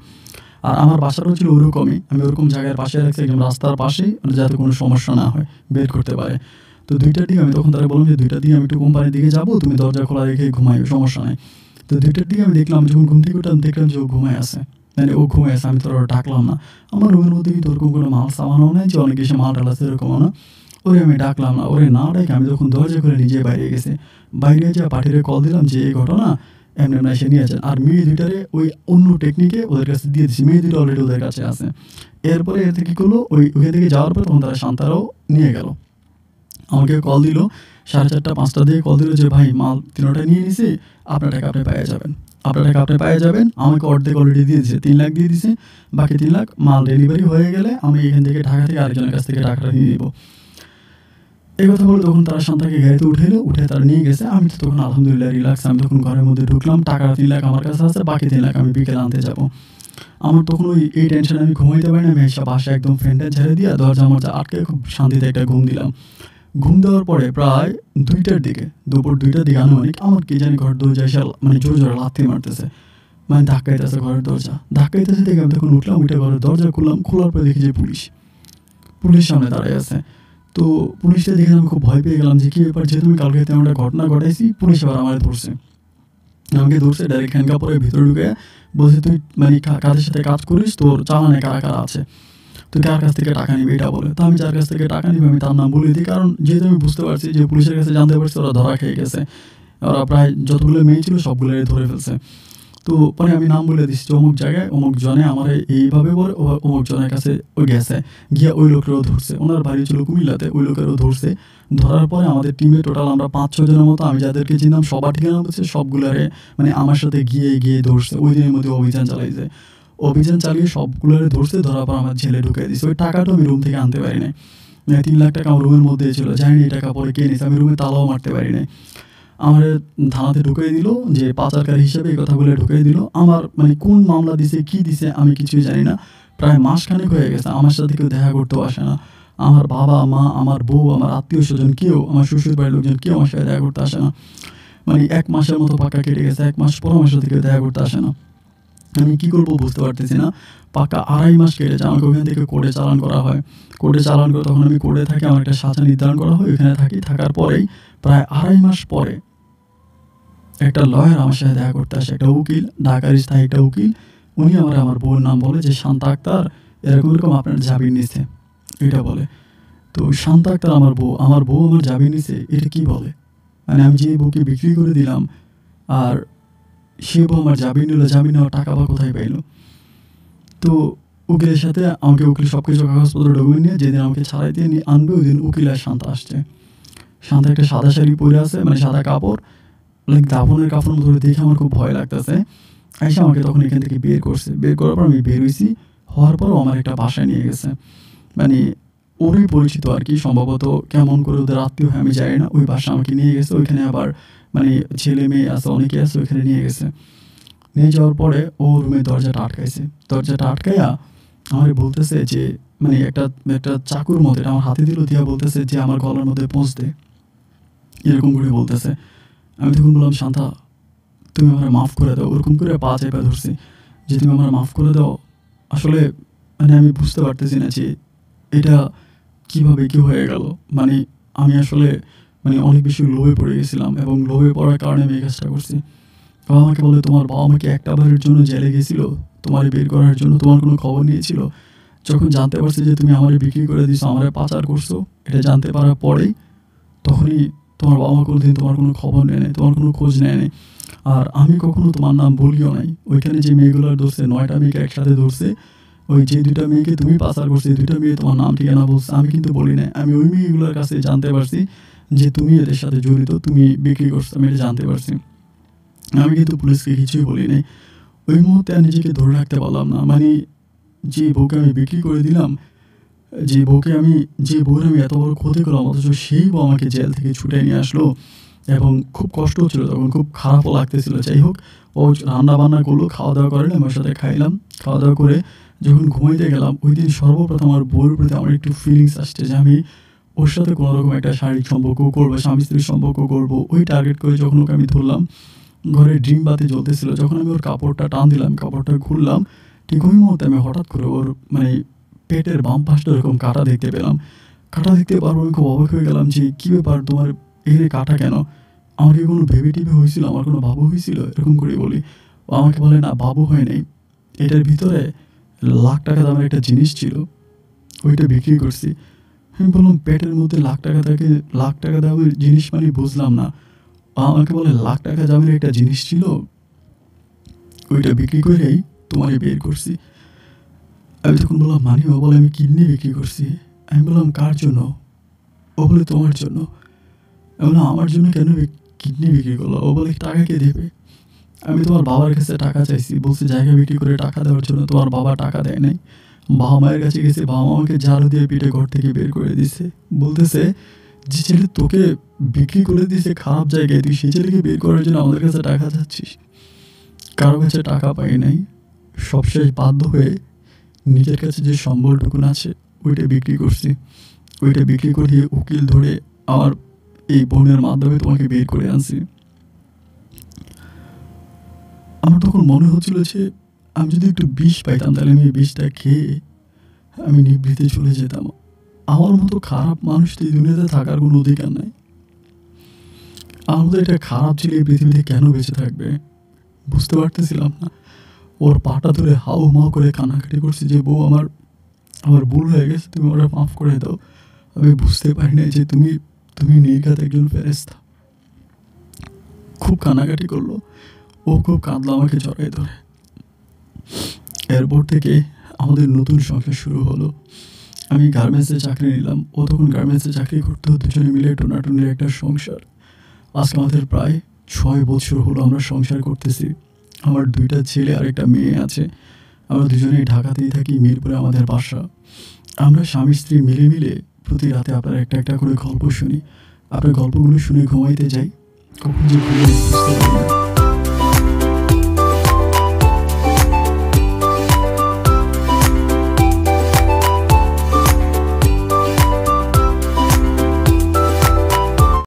আর আমার বাসাটাও ছিল ওরকমই, আমি ওরকম জায়গার পাশে রাখছি, একদম রাস্তার পাশেই, যাতে কোনো সমস্যা না হয়, বের করতে পারে। তো 2টার দিকে আমি তখন তারা বললাম যে 2টার দিকে আমি একটু কোম্পানির দিকে যাবো, তুমি দরজা খোলা রেখে ঘুমাইবে, সমস্যা নাই। তো 2টার দিকে আমি দেখলাম, যখন ঘুম থেকে উঠলাম দেখলাম যে ও ঘুমায় আছে, মানে ও ঘুমায় আছে, আমি তো ওরা ডাকলাম না। আমার রুমের মধ্যে কিন্তু ওরকম কোনো মাল সামানও নেই যে অনেক এসে মাল ডালাছে, এরকমও না। ওরে আমি ডাকলাম না, ওরে না ডাকে আমি যখন দরজা খুলে নিজে বাইরে গেছে, বাইরে যা পাঠিয়ে কল দিলাম যে এই ঘটনা এমনি না, এসে নিয়ে আসেন। আর মেয়ে 2টারে ওই অন্য টেকনিকে ওদের কাছে দিয়ে দিচ্ছি, মেয়ে 2টা অলরেডি ওদের কাছে আছে। এরপরে এতে কী করলো, ওইখান থেকে যাওয়ার পর তখন তারা শান্তারাও নিয়ে গেল, আমাকে কল দিল 4:30 5টা দিয়ে কল দিল যে ভাই মাল 3টা নিয়ে নিছি, আপনার টাকা আপনি পেয়ে যাবেন, আপনার টাকা আপনি পেয়ে যাবেন। আমাকে অর্ধেক অলরেডি দিয়ে দিয়েছে, 3 লাখ দিয়ে দিছে, বাকি 3 লাখ মাল ডেলিভারি হয়ে গেলে আমি এখান থেকে ঢাকা থেকে আরেকজনের কাছ থেকে টাকাটা নিয়ে নিব। এই কথা বলে তখন তারা শান্তাকে গাড়িতে উঠে তারা নিয়ে গেছে। আমি তো তখন আলহামদুলিল্লাহ রিল্যাক্স, আমি তখন ঘরের মধ্যে ঢুকলাম, টাকা 3 লাখ আমার কাছে আছে, বাকি 3 লাখ আমি বিকেলে আনতে যাব। আমার তখন এই টেনশনে আমি ঘুমাইতে পারি না, আমি এসে বাসায় একদম ফ্যানটা ঝেড়ে দিয়ে দরজা মরজা আটকে খুব শান্তিতে একটা ঘুম দিলাম। ঘুম দেওয়ার পরে প্রায় 2টার দিকে, দুপুর 2টার দিকে আনুমানিক আমার কি জানি ঘর দরজায় এসে মানে জোরে জোরে লাথি মারতেছে, মানে ধাক্কাইতেছে ঘরের দরজা। ধাক্কাইতেছে দেখে আমি তখন উঠলাম, উঠে ঘরের দরজা খুললাম। খোলার পরে দেখি যে পুলিশ সামনে দাঁড়িয়ে আছে। তো পুলিশটা দেখে আমি খুব ভয় পেয়ে গেলাম যে কী ব্যাপার, যেহেতু আমি কালকে তেমন একটা ঘটনা ঘটাইছি, পুলিশ আবার আমার ধরছে। আমাকে ধরছে, ডাইরেক্ট হ্যান্ডকাপ পরে ভিতরে ঢুকে বলছে তুই মানে কাদের সাথে কাজ করিস, তোর চালানে কারা কারা আছে, তুই কার কাছ থেকে টাকা নিবি এটা বলে। তো আমি যার কাছ থেকে টাকা নিবি আমি তার নাম বলে দিই, কারণ যেহেতু আমি বুঝতে পারছি যে পুলিশের কাছে জানতে পারছি ওরা ধরা খেয়ে গেছে, ওরা প্রায় যতগুলো মেয়ে ছিল সবগুলোই ধরে ফেলছে। তো পরে আমি নাম বলে দিচ্ছি যে অমুক জায়গায় অমুক জনে আমার এইভাবে বলে অমুক জনের কাছে ওই গেছে, গিয়ে ওই লোকেরও ধরছে। ওনার বাড়ি ছিল কুমিল্লাতে, ওই লোকেরও ধরছে। ধরার পরে আমাদের টিমে টোটাল আমরা 5-6 জনের মতো, আমি যাদেরকে চিনতাম সবার ঠিকানা বলছে, সবগুলারে মানে আমার সাথে গিয়ে ধরছে। ওই দিনের মধ্যে অভিযান চালাইছে, অভিযান চালিয়ে সবগুলোরে ধরছে। ধরার পর আমার জেলে ঢুকিয়ে দিচ্ছে। ওই টাকাটা আমি রুম থেকে আনতে পারি নাই, 3 লাখ টাকা আমার রুমের মধ্যে ছিল, জানি এই টাকা পরে কে নিয়েছে, আমি রুমে তালাও মারতে পারি নাই। আমার থানাতে ঢুকিয়ে দিল যে পাচারকারী হিসেবে, এই কথাগুলো ঢুকিয়ে দিল। আমার মানে কোন মামলা দিছে কী দিছে আমি কিছুই জানি না। প্রায় মাসখানেক হয়ে গেছে আমার সাথে কেউ দেখা করতেও আসে না। আমার বাবা মা, আমার বউ, আমার আত্মীয় স্বজন কেউ, আমার শ্বশুর বাড়ির লোকজন কেউ আমার সাথে দেখা করতে আসে না। মানে 1 মাসের মতো পাক্কা কেটে গেছে, 1 মাস পর আমার সাথে কেউ দেখা করতে আসে না। আমি কী করবো বুঝতে পারতেছি না। পাক্কা 2.5 মাস কেটেছে, আমাকে ওখান থেকে কোর্টে চালান করা হয়। কোর্টে চালান করে তখন আমি কোর্টে থাকি, আমার একটা সাজা নির্ধারণ করা হয়, ওইখানে থাকি। থাকার পরেই প্রায় 2.5 মাস পরে একটা লয়ার আমার সাথে দেখা করতে আসে, একটা উকিল, ঢাকার স্থায়ী একটা উকিল। উনি আমার বউয়ের নাম বলে যে শান্তা আক্তার এরকম এরকম আপনার জামিন নিছে, এটা বলে। তো শান্তা আক্তার আমার বউ আমার জামিন নিছে, এটা কি বলে? মানে আমি যে বউকে বিক্রি করে দিলাম আর সে বউ আমার জামিন নিল, জামিন নেওয়ার টাকা বা কোথায় পাইল? তো উকিলের সাথে আমাকে উকিল সব কিছু কাগজপত্র ডকুমেন্ট নিয়ে যেদিন আমাকে ছাড়াই দিয়ে নিয়ে আনবে, ওই দিন উকিল আর শান্তা আসছে। শান্তা একটা সাদা শাড়ি পরে আছে, মানে সাদা কাপড়, লাইক দাফনের কাপড় মতো দেখে আমার খুব ভয় লাগতেছে। আইসা আমাকে তখন এখান থেকে বের করছে। বের করার পর আমি বের হয়েছি, হওয়ার পরও আমার একটা বাসায় নিয়ে গেছে। মানে ওরই পরিচিত আর কি, সম্ভবত কেমন করে ওদের আত্মীয় হয় আমি জানি না। ওই বাসা আমাকে নিয়ে গেছে, ওইখানে আবার মানে ছেলে মেয়ে আছে, অনেকে আছে, ওইখানে নিয়ে গেছে। নিয়ে যাওয়ার পরে ও রুমে দরজাটা আটকাইছে। দরজাটা আটকাইয়া আমার বলতেছে যে মানে একটা চাকুর মতো এটা আমার হাতে দিল, দিয়া বলতেছে যে আমার গলার মধ্যে পোঁছ দে, এরকম করে বলতেছে। আমি তখন বললাম শান্তা তুমি আমার মাফ করে দাও, ওরকম করে পা চেপে ধরছি যে তুমি আমার মাফ করে দাও। আসলে মানে আমি বুঝতে পারতেছি না যে এটা কীভাবে কী হয়ে গেল। মানে আমি আসলে মানে অনেক বেশি লোভে পড়ে গেছিলাম, এবং লোভে পড়ার কারণে আমি এই কাজটা করছি। বাবা আমাকে বলে তোমার বাবা আমাকে একটা বারের জন্য জেলে গেছিল তোমার বের করার জন্য, তোমার কোনো খবর নিয়েছিল? যখন জানতে পারছি যে তুমি আমারে বিক্রি করে দিছো, আমারে পাচার করছো, এটা জানতে পারার পরেই তখনই তোমার বাবা মা কোনোদিন তোমার কোনো খবর নেয় নাই, তোমার কোনো খোঁজ নেয় নাই। আর আমি কখনো তোমার নাম বলিও নাই। ওইখানে যে মেয়েগুলোর ধরছে 9টা মেয়েকে একসাথে ধরছে, ওই যে 2টা মেয়েকে তুমি পাচার করছে, 2টা মেয়ে তোমার নাম ঠিকানা বলছে, আমি কিন্তু বলি নাই। আমি ওই মেয়েগুলোর কাছে জানতে পারছি যে তুমি এদের সাথে জড়িত, তুমি বিক্রি করছো, আমি এটা জানতে পারছি। আমি কিন্তু পুলিশকে কিছুই বলি নাই। ওই মুহূর্তে আর নিজেকে ধরে রাখতে পারলাম না। মানে যে বউকে আমি বিক্রি করে দিলাম, যে বউয়ের আমি এত বড় ক্ষতি করলাম, অথচ সেই বউ আমাকে জেল থেকে ছুটে নিয়ে আসলো। এবং খুব কষ্ট হচ্ছিল তখন, খুব খারাপও লাগতেছিল। যাই হোক, ও রান্না বান্না করলো, খাওয়া দাওয়া করে আমার সাথে খাইলাম। খাওয়া দাওয়া করে যখন ঘুমাইতে গেলাম, ওই দিন সর্বপ্রথম আমার বউয়ের প্রতি আমার একটু ফিলিংস আসছে যে আমি ওর সাথে কোনো রকম একটা শারীরিক সম্পর্ক করবো, স্বামী স্ত্রীর সম্পর্ক করবো। ওই টার্গেট করে যখন ওকে আমি ধরলাম, ঘরে ড্রিম বাতি জ্বলতেছিল, যখন আমি ওর কাপড়টা টান দিলাম, কাপড়টা খুললাম, ঠিক ওই মুহূর্তে আমি হঠাৎ করে ওর মানে পেটের বাম পাশটা এরকম কাটা দেখতে পেলাম। কাটা দেখতে পারবো আমি খুব অবাক হয়ে গেলাম যে কী ব্যাপার, তোমার এখানে কাটা কেন? আমার কি কোনো ভেবে টিভে হয়েছিল, আমার কোনো বাবু হয়েছিল? এরকম করে বলি। ও আমাকে বলে না, বাবু হয় নাই, এটার ভিতরে লাখ টাকা দামের একটা জিনিস ছিল, ওইটা বিক্রি করছি। আমি বললাম পেটের মধ্যে লাখ টাকা দামের জিনিস মানে বুঝলাম না। আমাকে বলে লাখ টাকা দামের একটা জিনিস ছিল, ওইটা বিক্রি করেই তোমারে বের করছি। আমি তখন বললাম মানে? ও বলে আমি কিডনি বিক্রি করছি। আমি বললাম কার জন্য? ও বলে তোমার জন্য। আমি বললাম আমার জন্য কেন কিডনি বিক্রি করলো? ও বলে টাকা কে দেবে? আমি তোমার বাবার কাছে টাকা চাইছি, বলছি জায়গা বিক্রি করে টাকা দেওয়ার জন্য, তোমার বাবা টাকা দেয় নাই। বাবা মায়ের কাছে গেছে, বাবা মা আমাকে ঝাড়ু দিয়ে পিঠে ঘর থেকে বের করে দিছে। বলতেছে যে ছেলে তোকে বিক্রি করে দিয়েছে খারাপ জায়গায়, তুই সেই ছেলেকে বের করার জন্য আমাদের কাছে টাকা চাচ্ছিস। কারো কাছে টাকা পাই নাই, সবশেষ বাধ্য হয়ে নিজের কাছে যে সম্বলটুকুন আছে ওইটা বিক্রি করছি। ওইটা বিক্রি করিয়ে উকিল ধরে আমার এই বোনের মাধ্যমে তোমাকে বের করে আনছি। আমার তখন মনে হচ্ছিল যে আমি যদি একটু বিষ পাইতাম তাহলে আমি এই বিষটা খেয়ে আমি নিভৃতে চলে যেতাম। আমার মতো খারাপ মানুষ তো এই দুনিয়াতে থাকার কোনো অধিকার নাই। আমার মতো একটা খারাপ ছেলে এই পৃথিবীতে কেন বেঁচে থাকবে বুঝতে পারতেছিলাম না। ওর পাটা ধরে হাউ মাউ করে কান্নাকাটি করছি যে বউ আমার আমার ভুল হয়ে গেছে, তুমি ওরা মাফ করে দাও। আমি বুঝতে পারি নাই যে তুমি তুমি নির্ঘাত একজন ফেরেশতা। খুব কান্নাকাটি করলো, ও খুব কাঁদলো আমাকে জড়াই ধরে। এরপর থেকে আমাদের নতুন সংসার শুরু হলো। আমি গার্মেন্টসে চাকরি নিলাম, ও তখন গার্মেন্টসে চাকরি করতো। দুজনে মিলে টোনাটুনির একটা সংসার। আজকে আমাদের প্রায় 6 বছর হলো আমরা সংসার করতেছি। আমার 2টা ছেলে আর একটা মেয়ে আছে। আমরা দুজনেই ঢাকাতেই থাকি, মিরপুরে আমাদের বাসা। আমরা স্বামী স্ত্রী মিলে মিলে প্রতি রাতে আপনার একটা একটা করে গল্প শুনি। আপনার গল্পগুলো শুনে ঘুমাইতে যাই, কখন যে ঘুমিয়ে বুঝতে পারি না।